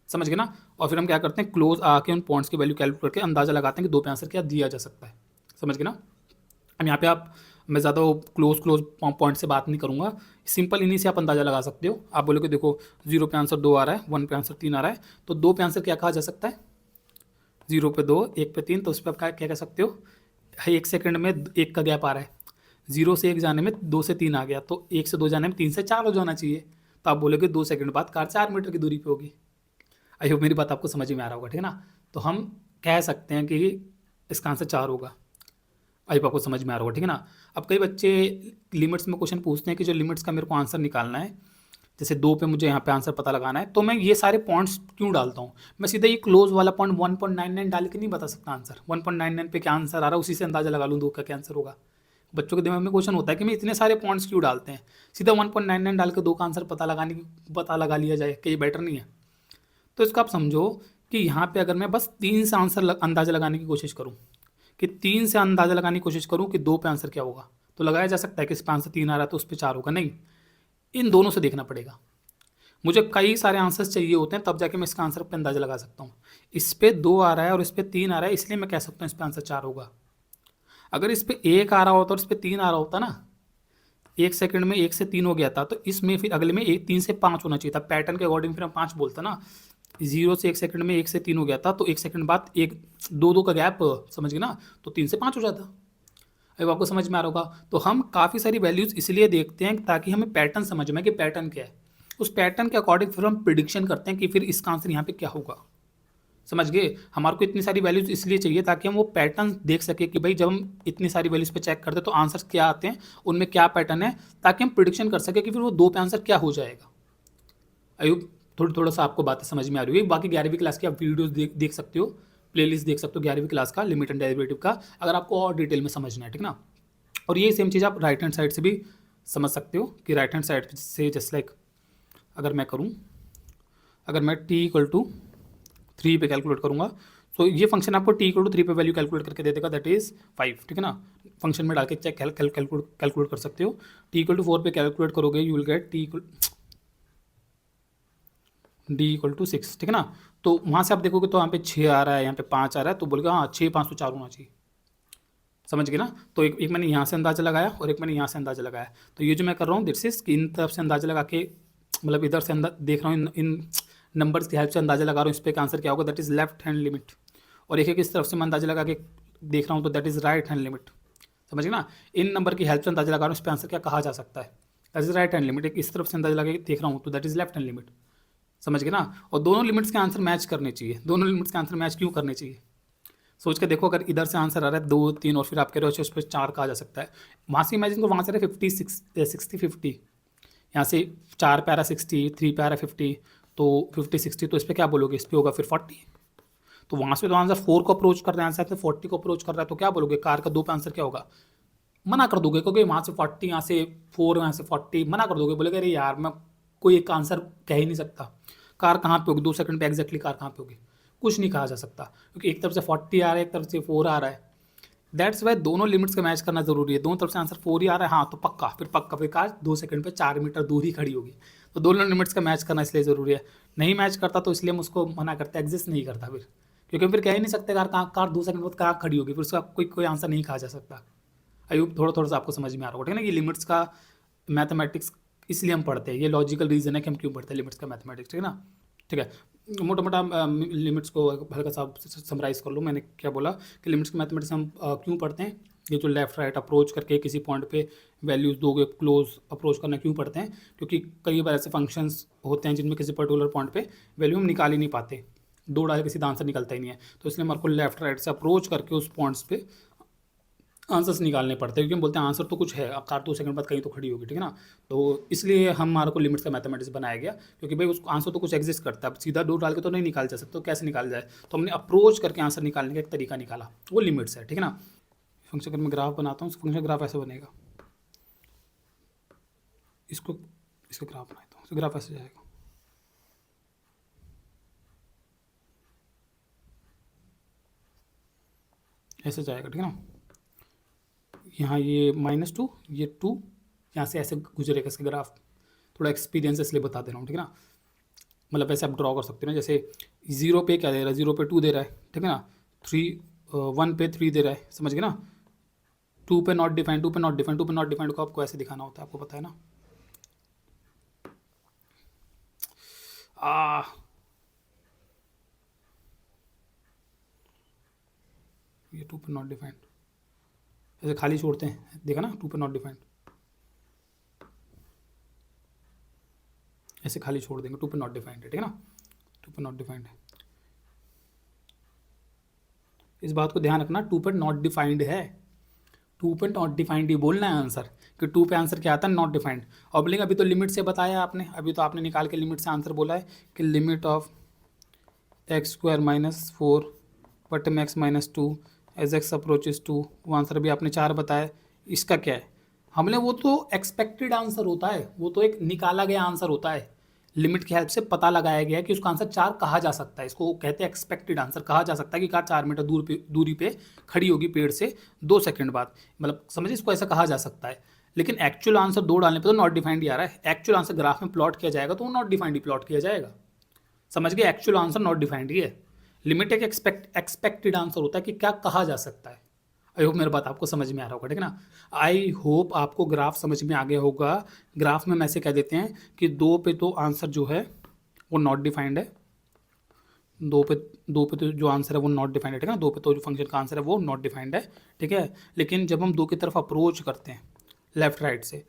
समझ गए ना। और फिर हम क्या करते हैं, क्लोज आके उन पॉइंट्स की वैल्यू कैलकुलेट करके अंदाज़ा लगाते हैं कि 2 पे आंसर क्या दिया जा सकता है। समझ गए ना? अब यहाँ पे मैं ज़्यादा क्लोज पॉइंट से बात नहीं करूँगा, सिंपल इन्हीं से आप अंदाज़ा लगा सकते हो। आप बोलोगे देखो 0 पे आंसर 2 आ रहा है, 1 पे आंसर 3 आ रहा है, तो 2 पे आंसर क्या कहा जा सकता है, 0 पे 2, 1 पे 3, तो उस पर आप क्या कह सकते हो, 1 सेकंड में 1 का गैप आ रहा है, 0 से 1 जाने में 2 से 3 आ गया, तो 1 से 2 जाने में 3 से 4 हो जाना चाहिए। तो आप बोलोगे 2 सेकंड बाद कार 4 मीटर की दूरी पे होगी। आई होप मेरी बात आपको समझ में आ रहा होगा, ठीक है ना। तो हम कह सकते हैं कि इसका आंसर 4 होगा। आई आपको समझ में आ रहा होगा, ठीक है ना। अब कई बच्चे लिमिट्स में क्वेश्चन पूछते हैं कि जो लिमिट्स का मेरे को आंसर निकालना है, जैसे 2 पे मुझे यहाँ पे आंसर पता लगाना है, तो मैं ये सारे पॉइंट्स क्यों डालता हूँ? मैं सीधा ये क्लोज वाला पॉइंट 1.99 डाल के नहीं बता सकता आंसर। 1.99 पे क्या आंसर आ रहा है उसी से अंदाजा लगा लूँ 2 का क्या आंसर होगा। बच्चों के दिमाग में क्वेश्चन होता है कि मैं इतने सारे पॉइंट्स क्यों डालते हैं, सीधा 1.99 डाल के 2 का आंसर पता लगा लिया जाए, कि ये बेटर नहीं है। तो इसको आप समझो कि यहाँ पे अगर मैं बस 3 से आंसर अंदाजा लगाने की कोशिश करूँ, कि 3 से अंदाजा लगाने की कोशिश करूँ कि 2 पे आंसर क्या होगा, तो लगाया जा सकता है कि इस पे आंसर 3 आ रहा है तो उस पे 4 होगा। नहीं, इन दोनों से देखना पड़ेगा। मुझे कई सारे आंसर्स चाहिए होते हैं तब जाके मैं इसका आंसर पे अंदाजा लगा सकता हूँ। इस पे 2 आ रहा है और इस पे 3 आ रहा है, इसलिए मैं कह सकता हूँ इस पे आंसर 4 होगा। अगर इस पे 1 आ रहा होता और इस पे 3 आ रहा होता ना, 1 सेकंड में 1 से 3 हो गया था, तो इसमें फिर अगले में 3 से 5 होना चाहिए था। पैटर्न के अकॉर्डिंग फिर हम 5 बोलता ना। 0 से 1 सेकंड में 1 से 3 हो गया था, तो 1 सेकंड बाद 2 का गैप, समझ गए ना, तो 3 से 5 हो जाता। अब आपको समझ में आ रहा होगा। तो हम काफ़ी सारी वैल्यूज़ इसलिए देखते हैं ताकि हमें पैटर्न समझ में कि पैटर्न क्या है। उस पैटर्न के अकॉर्डिंग फिर हम प्रिडिक्शन करते हैं कि फिर इसका आंसर यहाँ पे क्या होगा। समझ गए। हमारे को इतनी सारी वैल्यूज़ इसलिए चाहिए ताकि हम वो पैटर्न देख सके कि भाई जब हम इतनी सारी वैल्यूज़ पे चेक करते हैं तो आंसर क्या आते हैं, उनमें क्या पैटर्न है, ताकि हम प्रिडिक्शन कर सके कि फिर वो 2 पे आंसर क्या हो जाएगा। अयुब थोड़ा सा आपको बातें समझ में आ रही होगी। बाकी 11वीं क्लास की आप वीडियोस देख सकते हो, प्लेलिस्ट देख सकते हो 11वीं क्लास का लिमिट एंड डेरिवेटिव का, अगर आपको और डिटेल में समझना है, ठीक ना। और ये सेम चीज़ आप राइट हैंड साइड से भी समझ सकते हो कि राइट हैंड साइड से जस्ट लाइक अगर मैं करूँ, अगर मैं t इक्वल टू 3 पे कैलकुलेट करूँगा, तो ये फंक्शन आपको t इक्वल टू 3 पे वैल्यू कैलकुलेट करके दे देगा, दैट इज़ 5, ठीक है ना। फंक्शन में डाल के चेक कैलकुलेट कर सकते हो। t इक्वल टू 4 पे कैलकुलेट करोगे, you will get d equal to 6, ठीक है ना। तो वहाँ से आप देखोगे तो यहाँ पे 6 आ रहा है, यहाँ पे 5 आ रहा है, तो बोलेगा हाँ 6 5 तो 4 होना चाहिए। समझ गए ना। तो एक मैंने यहाँ से अंदाज़ा लगाया और एक मैंने यहाँ से अंदाज़ा लगाया। तो ये जो मैं कर रहा हूँ दिस इज कि इन तरफ से अंदाज़ा लगा के, मतलब इधर से देख रहा हूँ, इन नंबर्स की हेल्प से अंदाज़ा लगा रहा हूँ इस पर आंसर क्या होगा, that is left hand limit. और एक इस तरफ से मैं अंदाज़ा लगा के देख रहा हूँ तो that is right hand limit. समझ गए ना। इन नंबर की हेल्प से अंदाज़ा लगा रहा हूँ इस पर आंसर क्या कहा जा सकता है, that is right hand limit. एक इस तरफ से अंदाज़ा लगा के देख रहा हूँ तो that is left hand limit. समझ गए ना। और दोनों लिमिट्स के आंसर मैच करने चाहिए। दोनों लिमिट्स के आंसर मैच क्यों करने चाहिए, सोच के देखो। अगर इधर से आंसर आ रहा है 2 3 और फिर आप कह रहे हो उस पर 4 कहा जा सकता है, वहाँ से इमेजिन को वहाँ से 50 60 50, यहाँ से 4 पे आ रहा 60, 3 पे आ रहा 50, तो 50 60, तो इस पर क्या बोलोगे, इस पर होगा फिर 40। तो वहाँ से तो आंसर 4 को अप्रोच कर रहा है, आंसर से 40 को अप्रोच कर रहा है, तो क्या बोलोगे कार का 2 पे आंसर क्या होगा, मना कर दोगे, क्योंकि वहाँ से 40, यहाँ से 4, यहाँ से 40, मना कर दोगे, बोलेगे अरे यार मैं कोई एक आंसर कह ही नहीं सकता। कार कहाँ पे होगी 2 सेकंड पे एग्जैक्टली, कार कहाँ पे होगी, कुछ नहीं कहा जा सकता, क्योंकि एक तरफ से 40 आ रहा है, एक तरफ से 4 आ रहा है। दैट्स वाई दोनों लिमिट्स का मैच करना जरूरी है। दोनों तरफ से आंसर 4 ही आ रहा है, हाँ तो पक्का फिर कार 2 सेकंड पे 4 मीटर दूर ही खड़ी होगी। तो दोनों लिमिट्स का मैच करना इसलिए ज़रूरी है। नहीं मैच करता तो इसलिए हम उसको मना करते हैं, एग्जिस्ट नहीं करता फिर, क्योंकि फिर कह ही नहीं सकते कार 2 सेकंड बाद कहाँ खड़ी होगी, फिर उसका कोई आंसर नहीं कहा जा सकता। अयुब थोड़ा सा आपको समझ में आ रहा होगा, ठीक है ना। ये लिमिट्स का मैथमेटिक्स इसलिए हम पढ़ते हैं, ये लॉजिकल रीज़न है कि हम क्यों पढ़ते हैं लिमिट्स का मैथमेटिक्स, ठीक है ना। ठीक है, मोटा मोटा लिमिट्स को हल्का सा समराइज़ कर लो। मैंने क्या बोला कि लिमिट्स के मैथमेटिक्स हम क्यों पढ़ते हैं, ये जो लेफ्ट राइट अप्रोच करके किसी पॉइंट पे वैल्यूज़ दोगे, क्लोज अप्रोच करना क्यों पढ़ते हैं, क्योंकि कई बार ऐसे फंक्शंस होते हैं जिनमें किसी पर्टिकुलर पॉइंट पे वैल्यू हम निकाल ही नहीं पाते, 2 डाल के सीधा आंसर निकलता ही नहीं है, तो इसलिए हमारे को लेफ्ट राइट से अप्रोच करके उस पॉइंट्स पे आंसर्स निकालने पड़ते हैं, क्योंकि हम बोलते हैं आंसर तो कुछ है, अब कार 2 सेकंड बाद कहीं तो खड़ी होगी, ठीक है ना। तो इसलिए हमारे को लिमिट्स का मैथमेटिक्स बनाया गया, क्योंकि भाई उसको आंसर तो कुछ एग्जिस्ट करता है, अब सीधा 2 डाल के तो नहीं निकाल जा सकता, तो कैसे निकाल जाए, तो हमने अप्रोच करके आंसर निकालने का एक तरीका निकाला, वो लिमिट्स है, ठीक है ना। फंक्शन अगर मैं ग्राफ बनाता हूँ, फंक्शन ग्राफ ऐसे बनेगा, इसको इसका ग्राफ बनाता हूँ, ग्राफ ऐसे जाएगा, ऐसे जाएगा, ठीक है ना। यहाँ ये -2, ये 2, यहाँ से ऐसे गुजरेगा इसका ग्राफ। थोड़ा एक्सपीरियंस इसलिए बता दे रहा हूँ, ठीक है ना। मतलब ऐसे आप ड्रॉ कर सकते हो ना, जैसे 0 पे क्या दे रहा है, 0 पे 2 दे रहा है, ठीक है ना। 1 पे 3 दे रहा है, समझ गए ना। 2 पे नॉट डिफाइंड, 2 पे नॉट डिफाइंड, 2 पे नॉट डिफाइंड को आपको ऐसे दिखाना होता है, आपको पता है ना। आ ये 2 पे नॉट डिफाइंड ऐसे खाली छोड़ते हैं, देखा ना, 2 पे नॉट डिफाइंड ऐसे खाली छोड़ देंगे, 2 पे नॉट डिफाइंड है, ठीक है ना, 2 पे नॉट डिफाइंड है। इस बात को ध्यान रखना, 2 पे नॉट डिफाइंड है, 2 पे नॉट डिफाइंड ही बोलना है आंसर, कि 2 पे आंसर क्या आता है, नॉट डिफाइंड। और बोलेंगे अभी तो लिमिट से बताया आपने, अभी तो आपने निकाल के लिमिट से आंसर बोला है कि लिमिट ऑफ x² - 4 बटे में x - 2 एज x अप्रोचेस 2, वो आंसर भी आपने 4 बताया। इसका क्या है, हमने वो तो एक्सपेक्टेड आंसर होता है, वो तो एक निकाला गया आंसर होता है, लिमिट की हेल्प से पता लगाया गया है कि उसका आंसर 4 कहा जा सकता है, इसको कहते हैं एक्सपेक्टेड आंसर। कहा जा सकता है कि कार 4 मीटर दूरी पे खड़ी होगी पेड़ से 2 सेकंड बाद, मतलब समझिए इसको ऐसा कहा जा सकता है। लेकिन एक्चुअल आंसर 2 डालने पे तो नॉट डिफाइंड ही आ रहा है, एक्चुअल आंसर ग्राफ में प्लॉट किया जाएगा तो वो नॉट डिफाइंड ही प्लॉट किया जाएगा। समझ गए, एक्चुअल आंसर नॉट डिफाइंड ही है। लिमिट एक एक्सपेक्टेड आंसर होता है कि क्या कहा जा सकता है। आई होप मेरी बात आपको समझ में आ रहा होगा, ठीक है ना। आई होप आपको ग्राफ समझ में आ गया होगा। ग्राफ में हम ऐसे कह देते हैं कि 2 पे तो आंसर जो है वो नॉट डिफाइंड है, 2 पे तो जो आंसर है वो नॉट डिफाइंड है, ठीक है ना। 2 पे तो जो फंक्शन का आंसर है वो नॉट डिफाइंड है, ठीक है। लेकिन जब हम 2 की तरफ अप्रोच करते हैं लेफ्ट राइट से,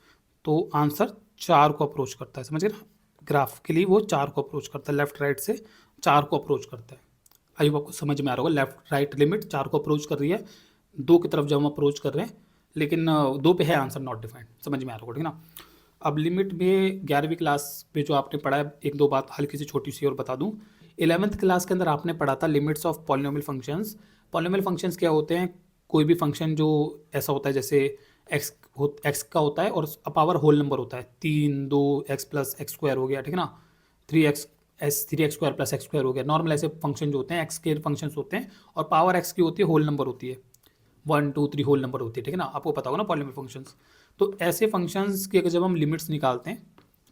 तो आंसर 4 को अप्रोच करता है, समझ गए ना। ग्राफ के लिए वो 4 को अप्रोच करता है, लेफ्ट राइट से 4 को अप्रोच करता है। आई होप आपको समझ में आ रहा होगा, लेफ्ट राइट लिमिट 4 को अप्रोच कर रही है, 2 की तरफ जब हम अप्रोच कर रहे हैं, लेकिन 2 पे है आंसर नॉट डिफाइंड, समझ में आ रहा होगा, ठीक है ना। अब लिमिट में 11वीं क्लास में जो आपने पढ़ा है, एक दो बात हल्की सी छोटी सी और बता दूं। 11th क्लास के अंदर आपने पढ़ा था limits of polynomial functions. Polynomial functions क्या होते हैं, कोई भी फंक्शन जो ऐसा होता है जैसे एक्स का होता है और पावर होल नंबर होता है, 3 2 x प्लस एक्स स्क्वायर हो गया, ठीक है ना, 3x² प्लस एक्स स्क्वायर हो गया। नॉर्मल ऐसे फंक्शन जो होते हैं एक्स के फंक्शंस होते हैं, और पावर एक्स की होती है, होल नंबर होती है, 1 2 3 होल नंबर होती है, ठीक है ना। आपको पता होगा ना पॉलिनोमियल फंक्शंस। तो ऐसे फंक्शंस की अगर जब हम लिमिट्स निकालते हैं,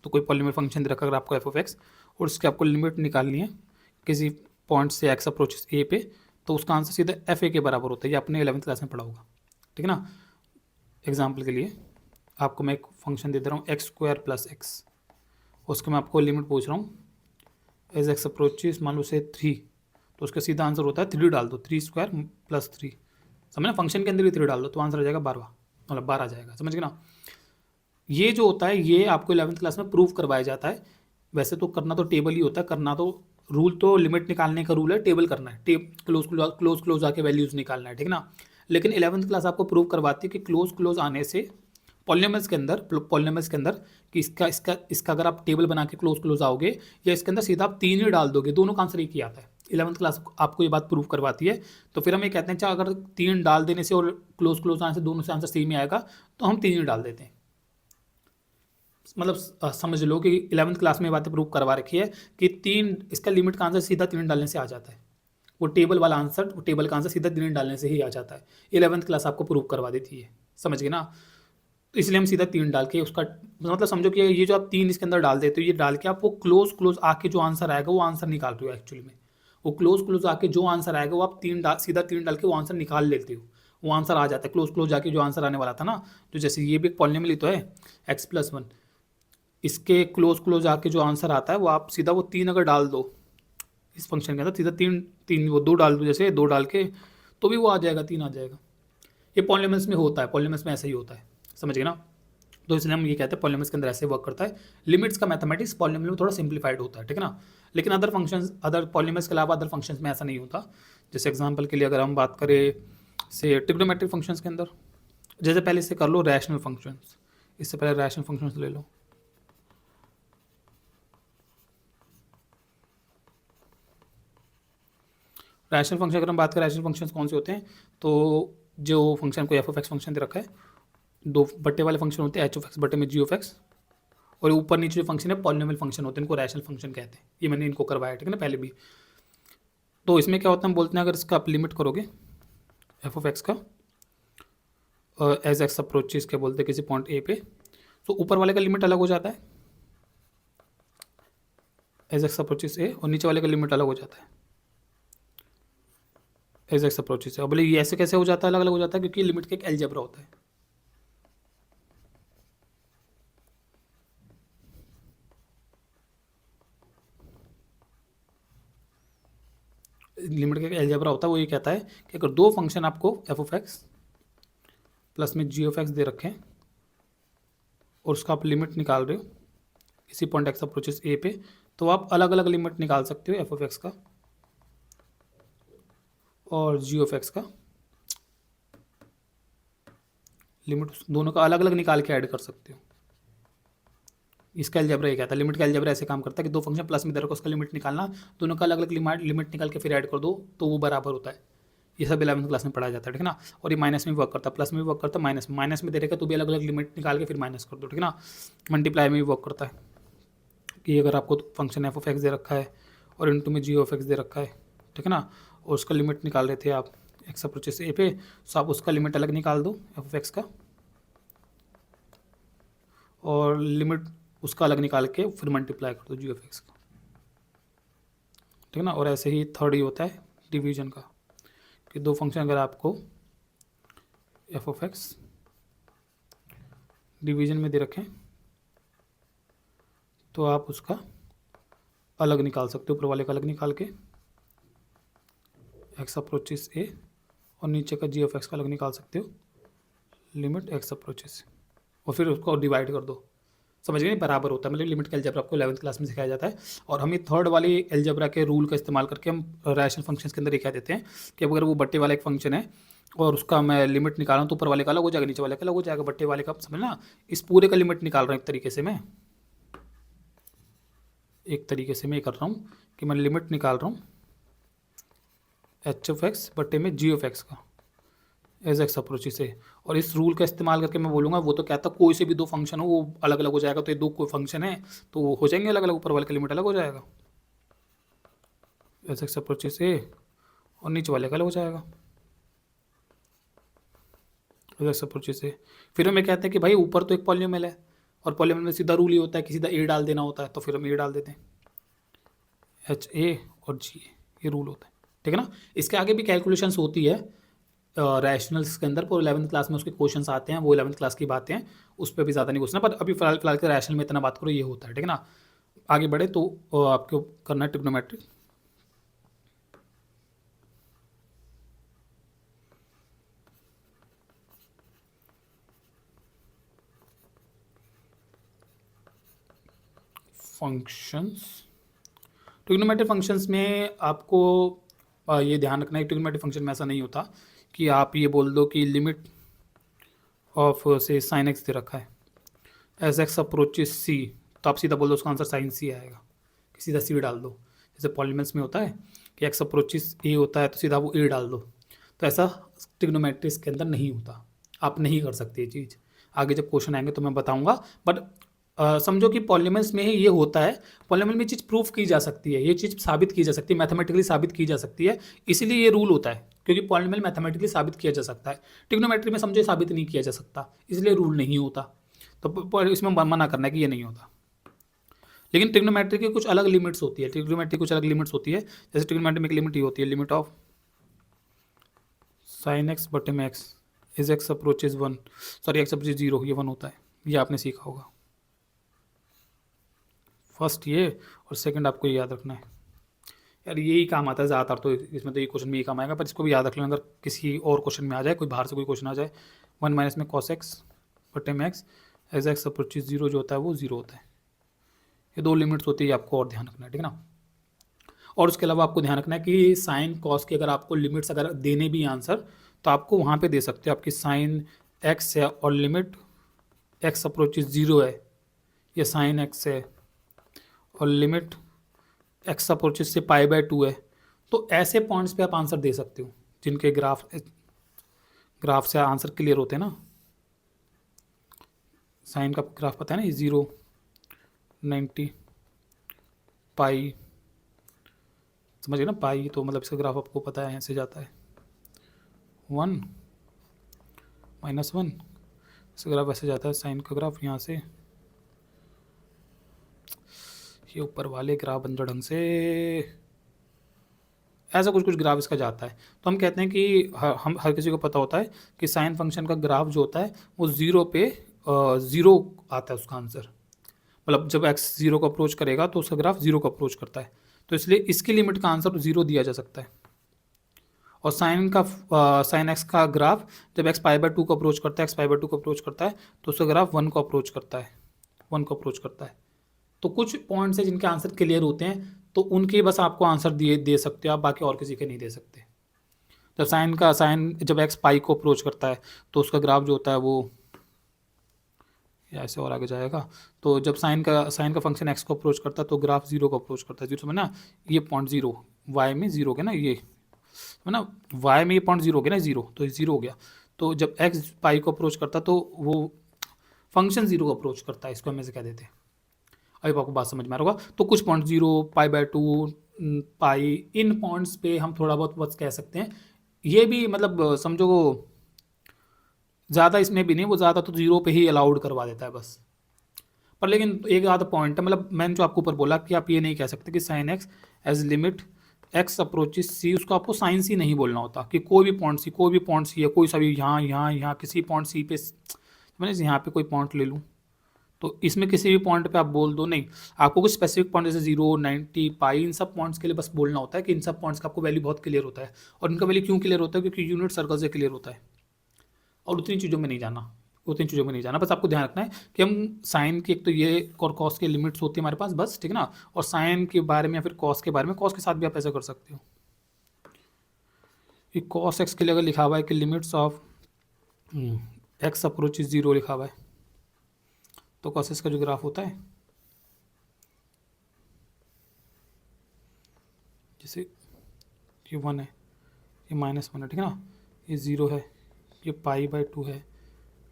तो कोई पॉलिनोमियल फंक्शन दे रखा अगर आपको f(x) और उसकी आपको लिमिट निकालनी है किसी पॉइंट से x अप्रोचेस a पे, तो उसका आंसर सीधा fa के बराबर होता है। ये आपने 11th क्लास में पढ़ा होगा, ठीक है ना। एग्जाम्पल के लिए आपको मैं एक फंक्शन दे दे रहा हूँ x² + x, उसके मैं आपको लिमिट पूछ रहा हूँ एज x अप्रोचेस मान लो से 3, तो उसका सीधा आंसर होता है 3 डाल दो, 3² + 3, समझ ना, फंक्शन के अंदर भी 3 डाल दो तो आंसर आ जाएगा 12, मतलब 12 आ जाएगा, समझ गए ना। ये जो होता है ये आपको 11th क्लास में प्रूव करवाया जाता है। वैसे तो करना तो टेबल ही होता है, करना तो रूल तो लिमिट निकालने का रूल है, टेबल करना है, क्लोज आके वैल्यूज निकालना है, ठीक है ना। लेकिन 11th क्लास आपको प्रूव करवाती है कि क्लोज आने से पॉलिनोमियल्स के अंदर कि इसका अगर आप टेबल बना के क्लोज आओगे, या इसके अंदर सीधा आप 3 ही डाल दोगे, दोनों का आंसर एक ही आता है। 11th क्लास आपको ये बात प्रूव करवाती है। तो फिर हम ये कहते हैं चाहे अगर 3 डाल देने से और क्लोज आने से दोनों से आंसर सेम ही आएगा, तो हम 3 ही डाल देते हैं। मतलब समझ लो कि 11th क्लास में बातें प्रूव करवा रखी है कि 3, इसका लिमिट का आंसर सीधा 3 डालने से आ जाता है, वो टेबल वाला आंसर, वो टेबल का आंसर सीधा 3 डालने से ही आ जाता है। 11th क्लास आपको प्रूव करवा देती है, समझ गए ना। तो इसलिए हम सीधा 3 डाल के उसका मतलब समझो कि ये जो आप 3 इसके अंदर डाल देते हो, ये डाल के आप वो क्लोज आके जो आंसर आएगा वो आंसर निकाल रहे हो एक्चुअली में। वो क्लोज आके जो आंसर आएगा वो आप सीधा 3 डाल के वो आंसर निकाल लेते हो, वो आंसर आ जाता है क्लोज आके जो आंसर आने वाला था ना। तो जैसे ये भी एक पॉलिनोमियल ही तो है x+1, इसके क्लोज आके जो आंसर आता है वो आप सीधा वो 3 अगर डाल दो इस फंक्शन के अंदर, सीधा 3 वो 2 डाल दो, जैसे 2 डाल के तो भी वो आ जाएगा, 3 आ जाएगा। ये पॉलिनोमियल्स में होता है, पॉलिनोमियल्स में ऐसा ही होता है, समझ गए ना। तो इसलिए हम ये कहते हैं पॉलिनोमियल्स के अंदर ऐसे वर्क करता है। लिमिट्स का मैथमेटिक्स पॉलिनोमियल में थोड़ा सिंप्लीफाइड होता है, ठीक है ना। लेकिन अदर फंक्शंस, अदर पॉलिनोमियल्स के अलावा अदर फंक्शंस में ऐसा नहीं होता। जैसे एग्जांपल के लिए अगर हम बात करें से ट्रिग्नोमेट्रिक फंक्शंस के अंदर, जैसे पहले से कर लो रैशनल फंक्शंस, इससे पहले रैशनल फंक्शंस ले लो। रैशनल फंक्शन अगर हम बात करें, रैशनल फंक्शंस कौन से होते हैं, तो जो फंक्शन को f(x) फंक्शन दे रखा है, 2 बट्टे वाले फंक्शन होते हैं h(x) बट्टे में g(x), और ऊपर नीचे जो फंक्शन है पॉलिनोमियल फंक्शन होते हैं, इनको रैशनल फंक्शन कहते हैं। ये मैंने इनको करवाया, ठीक है ना, पहले भी। तो इसमें क्या होता है, हम बोलते हैं अगर इसका आप लिमिट करोगे f(x) का एज x अप्रोचेस क्या बोलते हैं किसी पॉइंट a पे, तो ऊपर वाले का लिमिट अलग हो जाता है एज x अप्रोचेस a, और नीचे वाले का लिमिट अलग हो जाता है एज x अप्रोचेस a। और बोले ये ऐसे कैसे हो जाता है, अलग अलग हो जाता है, क्योंकि लिमिट का एक अलजेब्रा होता है। लिमिट का अलजेब्रा होता है, वो ये कहता है कि अगर 2 फंक्शन आपको f(x) प्लस में g(x) दे रखें और उसका आप लिमिट निकाल रहे हो इसी पॉइंट x अप्रोचेस a पे, तो आप अलग अलग लिमिट निकाल सकते हो f(x) का, और जी ऑफ एक्स का लिमिट, दोनों का अलग अलग निकाल के ऐड कर सकते हो। इसका अलजेब्रा ये क्या था, लिमिट का अलजेब्रा ऐसे काम करता है कि दो फंक्शन प्लस में दे रखो, उसका लिमिट निकालना, दोनों का अलग अलग लिमिट निकाल के फिर ऐड कर दो तो वो बराबर होता है। ये सब 11वीं क्लास में पढ़ाया जाता है, ठीक है ना। और ये माइनस में भी वर्क करता है, प्लस में भी वर्क करता है, माइनस में दे रखा तो भी अलग अलग लिमिट निकाल के फिर माइनस कर दो, ठीक है ना। मल्टीप्लाई में भी वर्क करता है कि अगर आपको फंक्शन एफ ऑफ एक्स दे रखा है और इनटू में जी ऑफ एक्स दे रखा है, ठीक है ना, और उसका लिमिट निकाल रहे थे आप एक्स अप्रोचेस ए पे, तो आप उसका लिमिट अलग निकाल दो एफ ऑफ एक्स का, और लिमिट उसका अलग निकाल के फिर मल्टीप्लाई कर दो जी ऑफ एक्स का, ठीक है ना। और ऐसे ही थर्ड ही होता है डिवीजन का, कि दो फंक्शन अगर आपको एफ ऑफ एक्स डिवीजन में दे रखें तो आप उसका अलग निकाल सकते हो, ऊपर वाले का अलग निकाल के एक्स अप्रोचेस ए, और नीचे का जी ऑफ एक्स का अलग निकाल सकते हो लिमिट एक्स अप्रोचेस, और फिर उसको डिवाइड कर दो। समझ गए, बराबर होता है, मतलब लिमिट का अलजेब्रा आपको 11वीं क्लास में सिखाया जाता है। और हम ये थर्ड वाली अलजेब्रा के रूल का इस्तेमाल करके हम रैशनल फंक्शंस के अंदर ये कह देते हैं कि अगर वो बट्टे वाला एक फंक्शन है और उसका मैं लिमिट निकाल रहा हूँ तो ऊपर वाले का अलग हो जाएगा, नीचे वाले का अलग हो जाएगा, बट्टे वाले का, समझना। इस पूरे का लिमिट निकाल रहा हूँ एक तरीके से मैं ये कर रहा हूँ कि मैं लिमिट निकाल रहा हूँ एच ऑफ एक्स बट्टे में जी ऑफ एक्स का एज एक्स अप्रोच से। और इस रूल का इस्तेमाल करके मैं बोलूँगा, वो तो कहता कोई से भी दो फंक्शन हो वो अलग अलग हो जाएगा, तो ये दो कोई फंक्शन है तो वो हो जाएंगे अलग अलग, ऊपर वाले का लिमिट अलग हो जाएगा एज एक्स अप्रोच से, और नीचे वाले का अलग हो जाएगा एज एक्स अप्रोच से। फिर हमें कहते हैं कि भाई ऊपर तो एक पॉलिनोमियल है और पॉलिनोमियल में सीधा रूल ही होता है कि सीधा ए डाल देना होता है, तो फिर हम ए डाल देते हैं एच ए और जी ए, ये रूल होता है, ठीक है ना। इसके आगे भी कैलकुलेशंस होती है रैशनल्स के अंदर, पर 11वीं क्लास में उसके क्वेश्चंस आते हैं, वो 11वीं क्लास की बातें हैं, उस पर भी ज़्यादा नहीं पूछना, पर अभी फिलहाल के रैशनल में इतना बात करो, ये होता है, ठीक है ना। आगे बढ़े तो आपको करना है ट्रिग्नोमेट्री। फंक्शंस, ट्रिग्नोमेट्री फंक्शंस में आपको ये ध्यान रखना है, ट्रिग्नोमेट्री फंक्शन में ऐसा नहीं होता कि आप ये बोल दो कि लिमिट ऑफ से साइन एक्स दे रखा है एज एक्स अप्रोचेस सी, तो आप सीधा बोल दो उसका आंसर साइन सी आएगा, कि सीधा सी डाल दो। जैसे पॉलिनोमियल्स में होता है कि एक्स अप्रोचेस ए होता है तो सीधा वो ए डाल दो, तो ऐसा ट्रिग्नोमेट्री के अंदर नहीं होता, आप नहीं कर सकते ये चीज़। आगे जब क्वेश्चन आएंगे तो मैं बताऊंगा, बट समझो कि पॉलिनोमियल्स में ही ये होता है, पॉलिनोमियल में चीज़ प्रूफ की जा सकती है, ये चीज़ साबित की जा सकती है, मैथमेटिकली साबित की जा सकती है, इसीलिए ये रूल होता है, क्योंकि पॉलिनोमियल मैथमेटिकली साबित किया जा सकता है, ट्रिग्नोमेट्री में समझो साबित नहीं किया जा सकता, इसलिए रूल नहीं होता। तो इसमें मना करना है कि ये नहीं होता। लेकिन ट्रिग्नोमेट्री की कुछ अलग लिमिट्स होती है, ट्रिग्नोमेट्री कुछ अलग लिमिट्स होती है, जैसे ट्रिग्नोमेट्री में एक लिमिट ही होती है, लिमिट ऑफ साइन एक्स बटे में x is x approaches one, sorry x approaches zero, ये वन होता है, ये आपने सीखा होगा फर्स्ट ये, और सेकंड आपको ये याद रखना है। यार यही काम आता है ज़्यादातर, तो इसमें तो ये क्वेश्चन में ये काम आएगा, पर इसको भी याद रख लेना अगर किसी और क्वेश्चन में आ जाए, कोई बाहर से कोई क्वेश्चन आ जाए। वन माइनस में कॉस एक्स बटे में x as x approaches zero जो होता है वो जीरो होता है। ये दो लिमिट्स होती है, आपको और ध्यान रखना है, ठीक है ना। और उसके अलावा आपको ध्यान रखना है कि साइन कॉस की अगर आपको लिमिट्स अगर देने भी आंसर, तो आपको वहाँ पे दे सकते हो, आपकी साइन एक्स है और लिमिट एक्स अप्रोचेज जीरो है, या साइन एक्स है और लिमिट एक्स अप्रोचेज से पाई बाय टू है, तो ऐसे पॉइंट्स पे आप आंसर दे सकते हो जिनके ग्राफ से आंसर क्लियर होते हैं ना। साइन का ग्राफ पता है ना, ये 0 90 पाई, समझिए ना, पाई तो मतलब इसका ग्राफ आपको पता है, ऐसे जाता है 1 -1, इसका ग्राफ ऐसे जाता है, साइन का ग्राफ यहाँ से ये ऊपर वाले ग्राफ बन ढंग से, ऐसा कुछ ग्राफ इसका जाता है। तो हम कहते हैं कि हम हर किसी को पता होता है कि साइन फंक्शन का ग्राफ जो होता है वो जीरो पे ज़ीरो आता है उसका आंसर, मतलब जब एक्स जीरो को अप्रोच करेगा तो उसका ग्राफ जीरो को अप्रोच करता है, तो इसलिए इसकी लिमिट का आंसर जीरो दिया जा सकता है। और साइन एक्स का ग्राफ जब एक्स पाई बाय टू को अप्रोच करता है, एक्स पाई बाय टू को अप्रोच करता है, तो उसका ग्राफ वन को अप्रोच करता है, वन को अप्रोच करता है। तो कुछ पॉइंट्स हैं जिनके आंसर क्लियर होते हैं, तो उनके बस आपको आंसर दे सकते हो आप, बाकी और किसी के नहीं दे सकते। साइन जब एक्स पाई को अप्रोच करता है तो उसका ग्राफ जो होता है वो या ऐसे और आगे जाएगा। तो जब साइन का फंक्शन एक्स को अप्रोच करता है तो ग्राफ जीरो को अप्रोच करता है। जीरो समझ ना, ये पॉइंट जीरो वाई में जीरो हो गया ना, ये है ना, वाई में ये पॉइंट जीरो हो गया ना, जीरो, तो ये जीरो हो गया। तो जब एक्स पाई को अप्रोच करता है तो वो फंक्शन जीरो को अप्रोच करता है, इसको हम ऐसे कह देते हैं। अभी आपको बात समझ में आ रहा होगा। तो कुछ point zero, pi by to, pi, in points पे हम थोड़ा बहुत बस कह सकते हैं। ये भी मतलब समझो ज़्यादा इसमें भी नहीं, वो ज़्यादा तो जीरो पे ही अलाउड करवा देता है बस। पर लेकिन एक आधा पॉइंट है, मतलब मैंने जो आपको ऊपर बोला कि आप ये नहीं कह सकते कि sine x as limit x approaches c, उसको आपको साइन सी नहीं बोलना होता कि कोई भी पॉइंट सी है, कोई सा भी यहाँ किसी पॉइंट सी पे, मैंने यहाँ पे कोई पॉइंट ले लूँ तो इसमें किसी भी पॉइंट पे आप बोल दो, नहीं, आपको कुछ स्पेसिफिक पॉइंट जैसे 0, 90, पाई, इन सब पॉइंट्स के लिए बस बोलना होता है कि इन सब पॉइंट्स का आपको वैल्यू बहुत क्लियर होता है। और इनका वैल्यू क्यों क्लियर होता है? क्योंकि यूनिट सर्कल से क्लियर होता है। और उतनी चीज़ों में नहीं जाना, बस आपको ध्यान रखना है कि हम साइन की एक तो ये और कॉस के लिमिट्स होती है हमारे पास, बस, ठीक है ना। और साइन के बारे में या फिर कॉस के बारे में, कॉस के साथ भी आप ऐसा कर सकते हो कि कॉस एक्स के लिए अगर लिखा हुआ है कि limits of x approach is zero लिखा हुआ है, तो कॉस एक्स का जो ग्राफ होता है, जैसे ये 1 है, ये -1 है, ठीक है ना, ये 0 है, ये पाई बाय 2 है,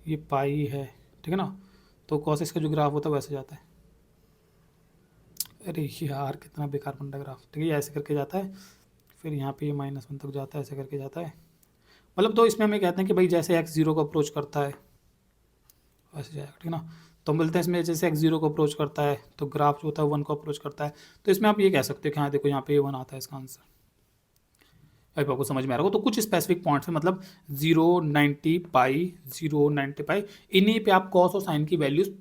ये पाई है, ठीक है ना। तो कॉस एक्स का जो ग्राफ होता है वैसे जाता है। अरे यार कितना बेकार बन रहा ग्राफ, ठीक है, ये ऐसे करके जाता है, फिर यहाँ पे ये -1 तक जाता है, ऐसे करके जाता है। मतलब तो इसमें हमें कहते हैं कि भाई जैसे एक्स जीरो को अप्रोच करता है वैसे जाएगा, ठीक है ना। तो हम बोलते हैं इसमें जैसे एक्स जीरो को अप्रोच करता है तो ग्राफ जो होता है 1 को अप्रोच करता है। तो इसमें आप ये कह सकते हो कि हाँ देखो यहाँ पे ये 1 आता है इसका आंसर। अभी आपको समझ में आ रहा होगा। तो कुछ स्पेसिफिक पॉइंट्स में मतलब 0, 90, पाई, 0, 90 पाई, इन्हीं पे आप कॉस और साइन की वैल्यूज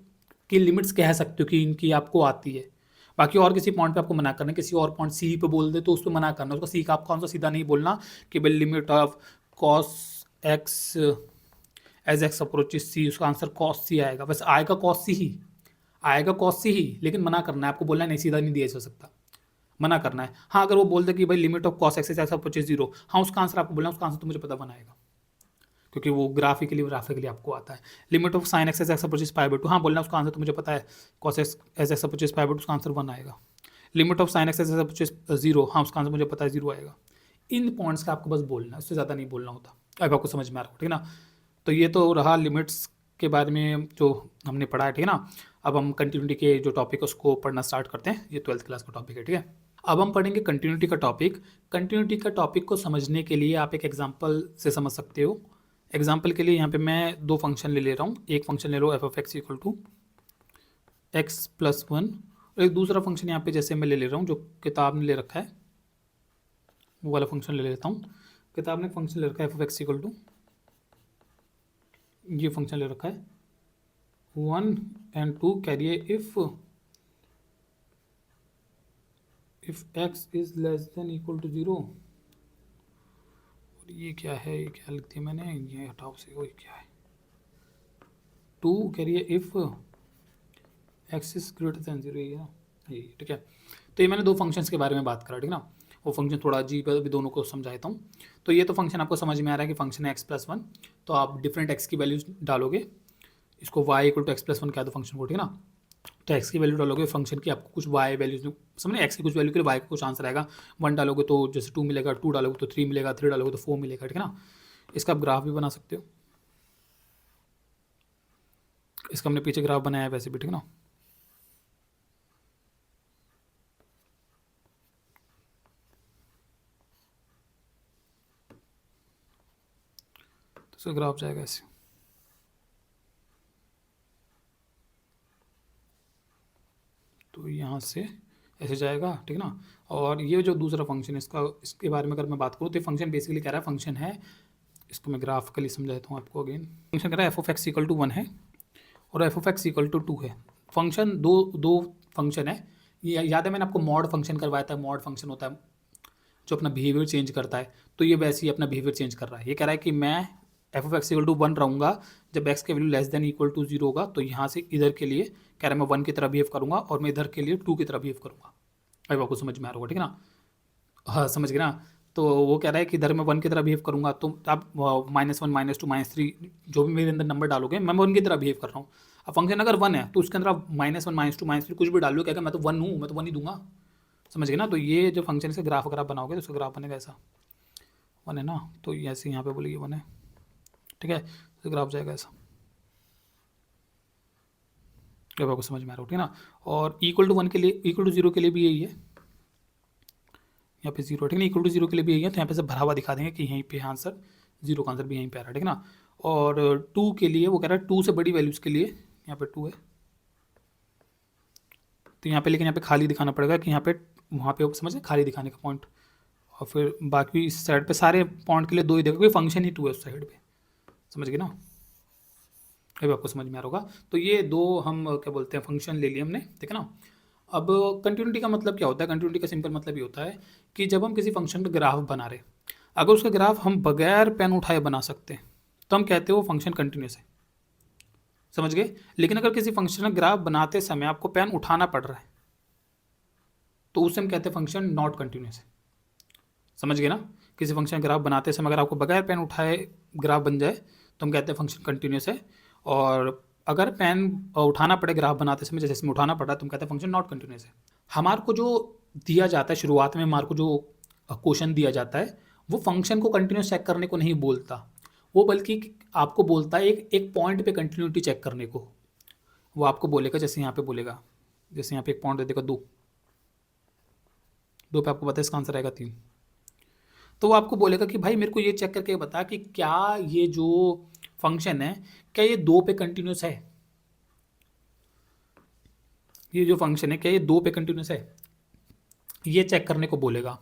की लिमिट्स कह सकते हो कि इनकी आपको आती है। बाकी और किसी पॉइंट पे आपको मना करना है, किसी और पॉइंट सी पे बोल दे तो उस पर मना करना, उसका सी का आप कौन सा सीधा नहीं बोलना कि भाई limit of cos x as x approaches c, उसका आंसर कॉस सी आएगा, बस आएगा कॉस सी ही, आएगा कॉस सी ही, लेकिन मना करना है आपको, बोलना नहीं सीधा नहीं दिया जा सकता, मना करना है। हाँ अगर वो बोल दे कि भाई limit of cos x as x approaches zero, हाँ उसका आंसर आपको बोलना, उसका आंसर तो मुझे पता बनाएगा क्योंकि वो ग्राफिकली आपको आता है। Limit of sine x as x approaches pi by two, हाँ बोलना उसका आंसर तो मुझे पता है, cos x as x approaches pi by two, उसका आंसर 1 आएगा। Limit of sine x as x approaches 0, हाँ उसका आंसर मुझे पता है 0 आएगा। इन पॉइंट्स का आपको बस बोलना है, उससे ज़्यादा नहीं बोलना होता। अब आपको समझ में आ रहा हो, ठीक है ना। तो ये तो रहा लिमिट्स के बारे में जो हमने पढ़ा है, ठीक है ना। अब हम कंटिन्यूटी के जो टॉपिक है उसको पढ़ना स्टार्ट करते हैं। ये 12th क्लास का टॉपिक है, ठीक है। अब हम पढ़ेंगे कंटिन्यूटी का टॉपिक। कंटिन्यूटी का टॉपिक को समझने के लिए आप एक एग्जांपल से समझ सकते हो। एग्जांपल के लिए यहाँ पे मैं 2 फंक्शन ले रहा हूँ। एक फंक्शन ले लो f of x equal to x plus 1, और एक दूसरा फंक्शन यहाँ पे जैसे मैं ले रहा हूँ जो किताब ने ले रखा है, वो वाला फंक्शन ले लेता हूँ। किताब ने फंक्शन ले रखा है f of x equal to, ये फंक्शन ले रखा है 1 and 2 कैरिए if x is less than equal to 0। और ये क्या है, ये क्या लिख दिया मैंने, ये हटाओ से, वो क्या है, 2 कैरिए if x is greater than 0, ये ठीक है। तो ये मैंने 2 फंक्शंस के बारे में बात करा, ठीक है ना। वो फंक्शन थोड़ा अजीब है, अभी दोनों को समझाता हूँ। तो ये तो फंक्शन आपको समझ में आ रहा है कि फंक्शन है एक्स प्लस 1, तो आप डिफरेंट एक्स की वैल्यूज डालोगे, इसको y equal to x plus 1 क्या दो फंक्शन को, ठीक है ना। तो x की वैल्यू डालोगे फंक्शन की, आपको कुछ y वैल्यूज समझे, x की कुछ वैल्यू के लिए y का कुछ आंसर आएगा। 1 डालोगे तो जैसे 2 मिलेगा, 2 डालोगे तो 3 मिलेगा, 3 डालोगे तो 4 मिलेगा, ठीक है ना। इसका आप ग्राफ भी बना सकते हो, इसका हमने पीछे ग्राफ बनाया है वैसे भी, ठीक है ना। तो इसका ग्राफ जाएगा ऐसे, तो यहाँ से ऐसे जाएगा, ठीक है ना। और ये जो दूसरा फंक्शन है इसके बारे में अगर मैं बात करूँ तो ये फंक्शन बेसिकली कह रहा है, फंक्शन है, इसको मैं ग्राफिकली समझाता हूँ आपको अगेन। फंक्शन कह रहा है f of x equal to 1 है और f of x equal to 2 है। फंक्शन दो फंक्शन है, ये याद है मैंने आपको मॉड फंक्शन करवाया था। मॉड फंक्शन होता है जो अपना बिहेवियर चेंज करता है, तो ये वैसे ही अपना बिहेवियर चेंज कर रहा है। ये कह रहा है कि मैं f of x equal to 1 रहूँगा जब एक्स की value less than equal to 0 होगा, तो यहाँ से इधर के लिए कह रहा है मैं 1 की तरह बिहेव करूँगा और मैं इधर के लिए 2 की तरह बिहेव करूँगा। अब आपको समझ में आ रहा होगा, ठीक है ना। हाँ समझ गए ना। तो वो कह रहा है कि इधर मैं 1 की तरह बिहेव करूँगा, तो आप -1 -2 -3 जो भी मेरे अंदर नंबर डालोगे मैं 1 की तरह बिहेव कर रहा हूँ। अब फंक्शन अगर 1 है तो उसके अंदर आप -1 -2 -3 कुछ भी डाल लो, क्या मैं तो 1 हूँ, मैं तो 1 ही दूंगा। समझ गए ना? तो ये जो फंक्शन से ग्राफ अगर आप बनाओगे तो उसका ग्राफ बनेगा ऐसा, 1 है ना, तो ये ऐसे यहाँ पे बोलिए 1 है, ठीक है, तो ग्राफ जाएगा ऐसा। जब आपको समझ में आ रहा हो, ठीक है ना? और =1 के लिए, =0 के लिए भी यही है, यहाँ पे 0, ठीक है ना, =0 के लिए भी यही है, तो यहाँ पे से भरा हुआ दिखा देंगे कि यहीं पे आंसर 0 का आंसर भी यहीं पे आ रहा है, ठीक है ना? और 2 के लिए वो कह रहा है 2 से बड़ी वैल्यूज़ के लिए, यहाँ पे 2 है, तो यहाँ पे लेकिन यहाँ पे खाली दिखाना पड़ेगा कि यहाँ पे वहाँ पे समझ खाली दिखाने का पॉइंट, और फिर बाकी इस साइड पे सारे पॉइंट के लिए 2 ही देगा, क्योंकि फंक्शन ही 2 है उस साइड पे। समझ गए ना? अभी आपको समझ में आ रहा होगा। तो ये 2 हम क्या बोलते हैं फंक्शन ले लिए हमने, ठीक है ना? अब कंटिन्यूटी का मतलब क्या होता है? कंटिन्यूटी का सिंपल मतलब ये होता है कि जब हम किसी फंक्शन का ग्राफ बना रहे, अगर उसका ग्राफ हम बगैर पेन उठाए बना सकते हैं तो हम कहते हैं वो फंक्शन कंटिन्यूस है। समझ गए? लेकिन अगर किसी फंक्शन का ग्राफ बनाते समय आपको पेन उठाना पड़ रहा है तो उसे हम कहते हैं फंक्शन नॉट कंटिन्यूस है। समझ गए ना? किसी फंक्शन ग्राफ बनाते समय अगर आपको बगैर पेन उठाए ग्राफ बन जाए तो हम कहते हैं फंक्शन कंटिन्यूस है, और अगर पेन उठाना पड़े ग्राफ बनाते समय, जैसे इसमें उठाना पड़ रहा है, तो हम कहते हैं फंक्शन नॉट कंटिन्यूस है। हमारे को जो दिया जाता है शुरुआत में, हमारे को जो क्वेश्चन दिया जाता है वो फंक्शन को कंटिन्यूस चेक करने को नहीं बोलता, वो बल्कि आपको बोलता है एक पॉइंट पे कंटिन्यूटी चेक करने को। वो आपको बोलेगा, जैसे यहाँ पे बोलेगा, जैसे यहाँ पे एक पॉइंट दे देगा 2 पे आपको पता है इसका आंसर आएगा 3, तो वो आपको बोलेगा कि भाई मेरे को ये चेक करके बता कि क्या ये जो फंक्शन है क्या ये 2 पे कंटिन्यूस है, ये जो फंक्शन है क्या ये 2 पे कंटिन्यूस है, ये चेक करने को बोलेगा।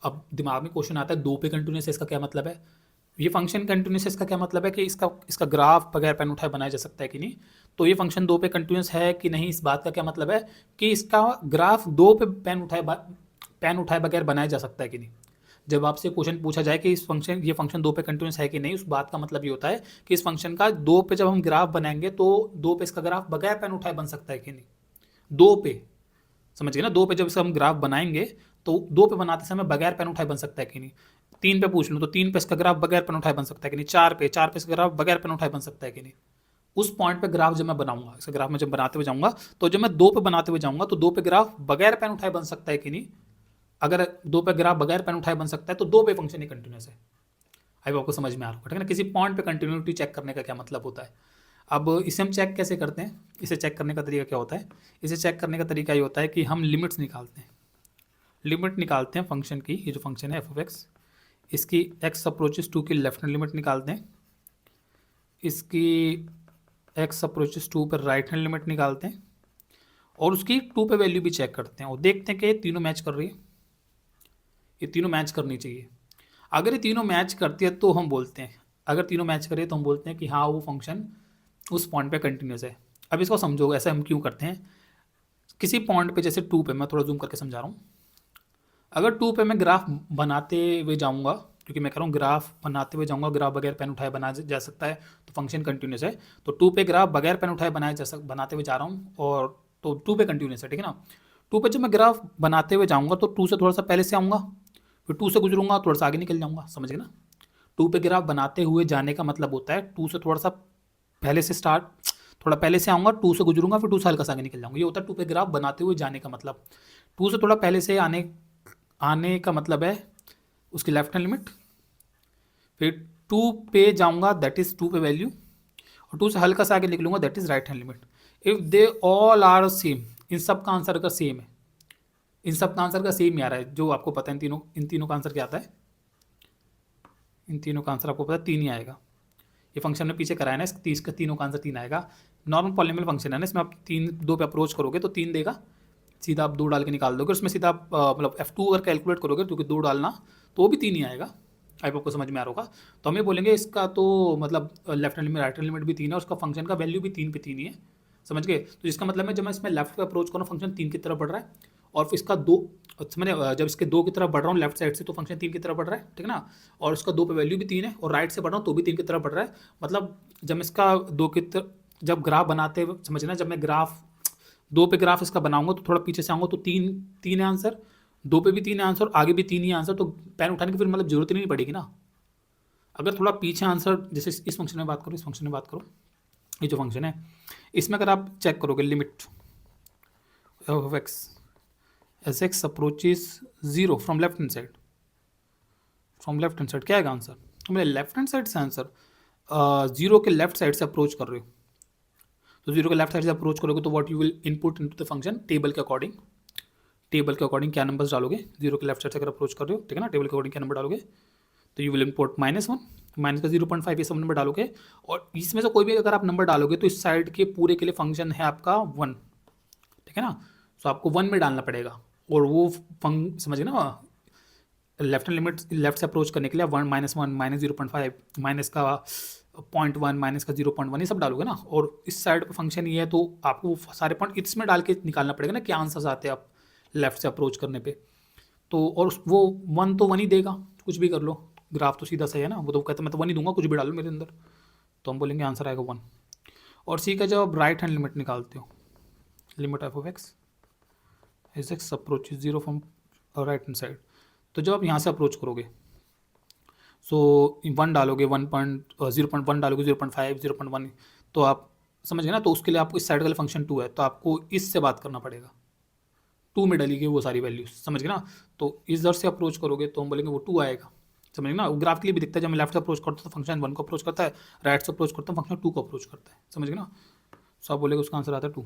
अब दिमाग में क्वेश्चन आता है 2 पे कंटिन्यूस है इसका क्या मतलब है, ये फंक्शन कंटिन्यूस है इसका क्या मतलब है कि इसका ग्राफ बगैर पेन उठाए बनाया जा सकता है कि नहीं, तो ये फंक्शन 2 पे कंटिन्यूस है कि नहीं, इस बात का क्या मतलब है कि इसका ग्राफ 2 पे पेन उठाए बगैर बनाया जा सकता है कि नहीं। जब आपसे क्वेश्चन पूछा जाए कि ये फंक्शन 2 पे कंटिन्यूस है कि नहीं, उस बात का मतलब ये होता है कि इस फंक्शन का 2 पे जब हम ग्राफ बनाएंगे तो 2 पे इसका ग्राफ बगैर पेन उठाए बन सकता है कि नहीं, 2 पे। समझ गए ना? 2 पे जब इसका हम ग्राफ बनाएंगे तो 2 पे बनाते समय बगैर पेन उठाए बन सकता है कि नहीं। 3 पे पूछ लूँ तो 3 पे इसका ग्राफ बगैर पेन उठाए बन सकता है कि नहीं। 4 पे इसका ग्राफ बगैर पेन उठाए बन सकता है कि नहीं। उस पॉइंट पे ग्राफ जब मैं बनाऊंगा, इसका ग्राफ में जब बनाते हुए जाऊंगा, तो जब मैं 2 पे बनाते हुए जाऊंगा तो 2 पे ग्राफ बगैर पेन उठाए बन सकता है कि नहीं। अगर 2 पे ग्राफ बगैर पेन उठाए बन सकता है तो 2 पे फंक्शन ही कंटिन्यूस है। आई आपको समझ में आ रहा है, ठीक है ना? किसी पॉइंट पे कंटिन्यूटी चेक करने का क्या मतलब होता है। अब इसे हम चेक कैसे करते हैं? इसे चेक करने का तरीका क्या होता है? इसे चेक करने का तरीका ये होता है कि हम लिमिट्स निकालते हैं। लिमिट निकालते हैं फंक्शन की, ये जो फंक्शन है एफ ऑफ एक्स, इसकी एक्स अप्रोचेस 2 की लेफ्ट हैंड लिमिट निकालते हैं, इसकी एक्स अप्रोचेस 2 पर राइट हैंड लिमिट निकालते हैं, और उसकी 2 पे वैल्यू भी चेक करते हैं और देखते हैं कि ये तीनों मैच कर रही है, ये तीनों मैच करनी चाहिए। अगर ये तीनों मैच करती है तो हम बोलते हैं, अगर तीनों मैच करे तो हम बोलते हैं कि हाँ वो फंक्शन उस पॉइंट पे कंटिन्यूस है। अब इसको समझो ऐसा हम क्यों करते हैं। किसी पॉइंट पे जैसे 2 पे, मैं थोड़ा जूम करके समझा रहा हूँ, अगर 2 पे मैं ग्राफ बनाते हुए जाऊँगा, क्योंकि मैं कह रहा हूँ ग्राफ बनाते हुए जाऊँगा, ग्राफ बगैर पेन उठाए बनाया जा सकता है तो फंक्शन कंटिन्यूस है। तो 2 पे ग्राफ बगैर पेन उठाए बनाते हुए जा रहा हूँ, और तो 2 पे कंटिन्यूस है, ठीक है ना। 2 पे जब मैं ग्राफ बनाते हुए जाऊँगा तो 2 से थोड़ा सा पहले से आऊँगा, फिर 2 से गुजरूँगा, थोड़ा सा आगे निकल जाऊँगा। समझ गए ना? 2 पे ग्राफ बनाते हुए जाने का मतलब होता है 2 से थोड़ा सा पहले से स्टार्ट, थोड़ा पहले से आऊँगा, 2 से गुजरूँगा, फिर 2 से हल्का सा आगे निकल जाऊँगा। ये होता है 2 पे ग्राफ बनाते हुए जाने का मतलब। 2 से थोड़ा पहले से आने का मतलब है उसकी लेफ्ट हैंड लिमिट, फिर 2 पे जाऊँगा दैट इज़ 2 पे वैल्यू, और 2 से हल्का सा आगे निकलूँगा that is right hand limit. If they all are same, इन सब का आंसर अगर सेम है, इन सब का आंसर का सेम ही आ रहा है, जो आपको पता है इन तीनों का आंसर क्या आता है, इन तीनों का आंसर आपको पता है 3 ही आएगा। ये फंक्शन में पीछे कराया ना, इसका तीनों का आंसर 3 आएगा। नॉर्मल पॉलिनोमियल फंक्शन है ना, इसमें आप 2 पे अप्रोच करोगे तो 3 देगा, सीधा आप 2 डाल के निकाल दोगे, उसमें सीधा आप मतलब F2 अगर कैलकुलेट करोगे क्योंकि 2 डालना तो वो भी 3 ही आएगा। आई आपको समझ में आ रहा होगा। तो हमें बोलेंगे इसका तो मतलब left hand limit right hand limit भी 3 है, उसका फंक्शन का वैल्यू भी 3 पे 3 ही है। समझ गए? तो जिसका मतलब है जब मैं इसमें लेफ्ट पे अप्रोच करूँ फंक्शन 3 की तरफ बढ़ रहा है, और फिर इसका 2 मैंने जब इसके 2 की तरफ बढ़ रहा हूँ लेफ्ट साइड से तो फंक्शन 3 की तरफ बढ़ रहा है, ठीक है ना। और उसका 2 पे वैल्यू भी 3 है, और राइट से बढ़ रहा हूँ तो भी 3 की तरफ बढ़ रहा है। मतलब जब मैं इसका 2 की तरफ जब ग्राफ बनाते समझना, जब मैं ग्राफ 2 पे ग्राफ इसका बनाऊंगा तो थोड़ा पीछे से आऊँगा तो 3 है आंसर, 2 पे भी 3 आंसर, आगे भी 3 ही आंसर, तो पेन उठाने की फिर मतलब जरूरत ही नहीं पड़ेगी ना। अगर थोड़ा पीछे आंसर, जैसे इस फंक्शन में बात करो, इस फंक्शन में बात करो, ये जो फंक्शन है इसमें अगर आप चेक करोगे limit of x S x approaches 0 from left hand side, from left hand side क्या आएगा आंसर? तो मेरे लेफ्ट हैंड साइड से आंसर 0 के लेफ्ट साइड से अप्रोच कर रहे हो, तो 0 के लेफ्ट साइड से अप्रोच करोगे तो what you will input into the function table के अकॉर्डिंग, टेबल के अकॉर्डिंग क्या नंबर्स डालोगे 0 के लेफ्ट साइड से अगर अप्रोच कर रहे हो, ठीक है ना, टेबल के अकॉर्डिंग क्या नंबर डालोगे, तो यू विल इम्पोर्ट -1 माइनस का 0.5 ये सब नंबर डालोगे, और इसमें से कोई भी अगर आप नंबर डालोगे तो इस साइड के पूरे के लिए फंक्शन है आपका 1, ठीक है ना, तो आपको 1 में डालना पड़ेगा, और वो समझिए ना, लेफ्ट हैंड लिमिट लेफ्ट से अप्रोच करने के लिए 1 -1 माइनस 0.5 माइनस का 0.1 माइनस का 0.1 ये सब डालोगे ना, और इस साइड पर फंक्शन ये है तो आपको सारे पॉइंट इसमें डाल के निकालना पड़ेगा ना क्या आंसर्स आते हैं आप लेफ्ट से अप्रोच करने पे, तो और वो 1 तो 1 ही देगा, कुछ भी कर लो, ग्राफ तो सीधा सही है ना, वो तो कहता है मैं तो 1 ही दूंगा कुछ भी डालो मेरे अंदर, तो हम बोलेंगे आंसर आएगा 1। और सी का जब आप राइट हैंड लिमिट निकालते हो, limit f of x as x approach 0 from right hand side, तो जब आप यहाँ से अप्रोच करोगे सो 1 डालोगे 0.1 डालोगे 0.5 0.1, तो आप समझ गए ना, तो उसके लिए आपको इस साइड का फंक्शन 2 है, तो आपको इससे बात करना पड़ेगा, 2 में डलेगी वो सारी वैल्यूज, समझ गए ना, तो इस दर से अप्रोच करोगे तो हम बोलेंगे वो 2 आएगा, समझ गए ना, ग्राफ के लिए भी दिखता है, जब मैं लेफ्ट से अप्रोच करता हूँ तो फंक्शन 1 को अप्रोच करता है, राइट से अप्रोच करता हूँ फंक्शन 2 को अप्रोच करता है, समझ गए ना, सो आप बोलेगा उसका आंसर आता है 2,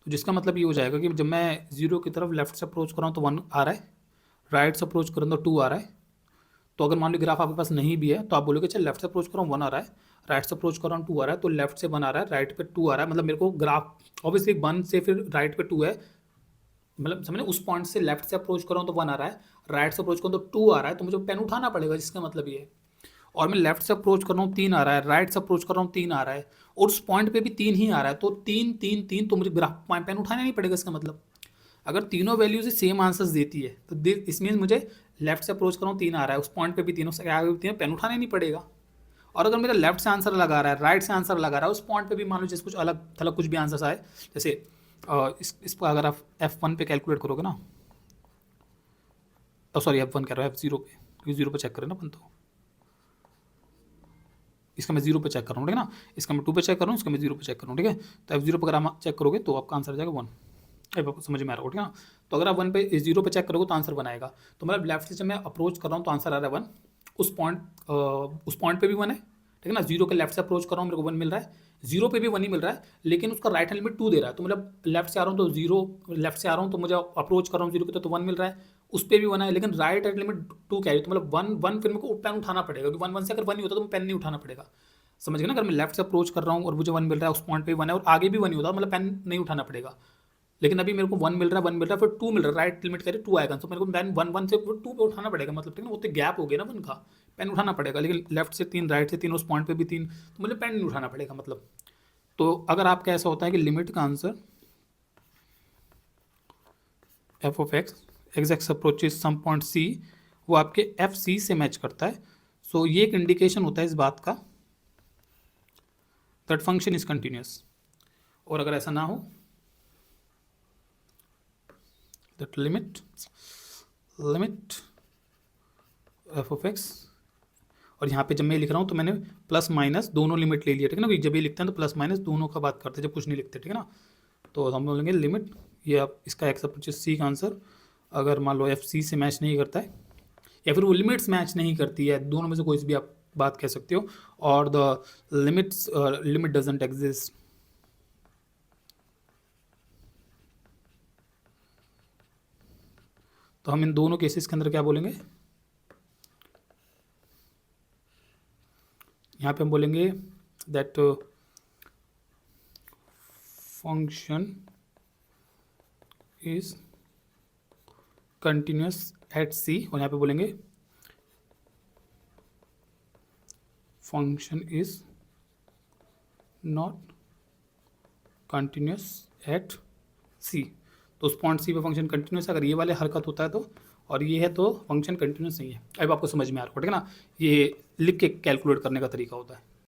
तो जिसका मतलब ये हो जाएगा कि जब मैं 0 की तरफ लेफ्ट से अप्रोच कर रहा हूँ तो 1 आ रहा है, राइट से अप्रोच कर रहा हूँ तो 2 आ रहा है, तो अगर मान लो ग्राफ आपके पास नहीं भी है तो आप बोलोगे चल लेफ्ट से अप्रोच कर रहा हूँ 1 आ रहा है, राइट से अप्रोच कर रहा हूँ 2 आ रहा है, तो लेफ्ट से 1 आ रहा है, राइट पे 2 आ रहा है, मतलब मेरे को ग्राफ ऑब्वियसली 1 से फिर राइट पे 2 है, मतलब समझे उस पॉइंट से लेफ्ट से अप्रोच कर रहा हूँ तो 1 आ रहा है, राइट से अप्रोच कर रहा हूँ तो 2 आ रहा है, तो मुझे पेन उठाना पड़ेगा, जिसका मतलब ये है, और मैं लेफ्ट से अप्रोच कर रहा हूँ 3 आ रहा है, राइट से अप्रोच कर रहा हूँ 3 आ रहा है, और उस पॉइंट पे भी 3 ही आ रहा है, तो 3 3 3, तो मुझे ग्राफ पेन उठाना नहीं पड़ेगा, इसका मतलब अगर तीनों वैल्यूज सेम आंसर्स देती है तो इसमें मुझे लेफ्ट से अप्रोच कर रहा हूँ 3 आ रहा है, उस पॉइंट पे भी तीनों से आगे भी 3, पेन उठाना नहीं पड़ेगा, और अगर मेरा लेफ्ट से आंसर लगा रहा है, राइट से आंसर लगा रहा है, उस पॉइंट पे भी मान लो जैसे कुछ अलग थलग कुछ भी आंसर्स आए, जैसे इसको अगर आप F1 पे कैलकुलेट करोगे ना, सॉरी F1 कह रहा हूँ F0 पे, क्योंकि 0 पे चेक करें ना अपन, तो इसका मैं 0 पे चेक कर रहा हूँ, ठीक है ना, इसका मैं 2 पे चेक कर रहा हूँ, इसका मैं 0 पे चेक कर रहा हूँ, ठीक है, तो F0 पर अगर आप चेक करोगे तो आपका आंसर आ जाएगा 1, आपको समझ में आ रहा हो, ठीक है ना, तो अगर आप 1 पे 0 पे चेक करोगे तो आंसर बनाएगा, तो मतलब लेफ्ट से जब मैं अप्रोच कर रहा हूँ तो आंसर आ रहा है 1, उस पॉइंट पे भी 1 है, ठीक है ना, 0 के लेफ्ट से अप्रोच कर रहा हूँ मेरे को 1 मिल रहा है, 0 पे भी 1 ही मिल रहा है, लेकिन उसका राइट हैंड लिमिट 2 दे रहा है, तो मतलब लेफ्ट से आ रहा हूँ तो 0, लेफ्ट से आ रहा हूँ तो मुझे अप्रोच कर रहा हूँ 0 की तो 1 मिल रहा है, उस पर भी 1 है, लेकिन राइट हैंड लिमिट 2 कह रही है, तो मतलब 1 फिर मेरे को पेन उठाना पड़ेगा, क्योंकि 1 से अगर 1 नहीं होता तो पेन नहीं उठाना पड़ेगा, समझ गए ना, अगर मैं लेफ्ट से अप्रोच कर रहा हूँ और मुझे 1 मिल रहा है, उस पॉइंट पे 1 है और आगे भी 1 ही होता मतलब पेन नहीं उठाना पड़ेगा, लेकिन अभी मेरे को 1 मिल रहा है, 1 मिल रहा है, फिर 2 मिल रहा है, राइट लिमिट कह रही 2 आएगा, तो मेरे को पेन 1 से 2 पे उठाना पड़ेगा, मतलब ठीक है ना, वो तो गैप हो गया ना 1 का, पेन उठाना पड़ेगा, लेकिन लेफ्ट से 3 राइट से 3 उस पॉइंट पे भी 3, तो मुझे पेन नहीं उठाना पड़ेगा मतलब, तो अगर आपका ऐसा होता है कि लिमिट का answer f of x x approaches some point c, वो आपके एफ सी से मैच करता है, सो ये एक इंडिकेशन होता है इस बात का दैट फंक्शन इज कंटिन्यूस, और अगर ऐसा ना हो that limit f of x, और यहाँ पे जब मैं लिख रहा हूँ तो मैंने प्लस माइनस दोनों लिमिट ले लिया, ठीक है ना, क्योंकि जब ये लिखते हैं तो प्लस माइनस दोनों का बात करते हैं, जब कुछ नहीं लिखते, ठीक है ना, तो हम बोलेंगे लिमिट, ये आप इसका एक्स अप्रोचेज सी का आंसर अगर मान लो एफ सी से मैच नहीं करता है, या फिर वो लिमिट्स मैच नहीं करती है, दोनों में से कोई भी आप बात कह सकते हो, और द लिमिट डजंट एग्जिस्ट, तो हम इन दोनों केसेस के अंदर क्या बोलेंगे, यहाँ पे हम बोलेंगे that function is continuous at c, और यहाँ पे बोलेंगे function is not continuous at c, तो उस पॉइंट सी पे फंक्शन कंटिन्यूस है, अगर ये वाले हरकत होता है तो, और ये है तो फंक्शन कंटिन्यूस नहीं है, अब आपको समझ में आ रहा है, ठीक है ना, ये लिख के कैलकुलेट करने का तरीका होता है।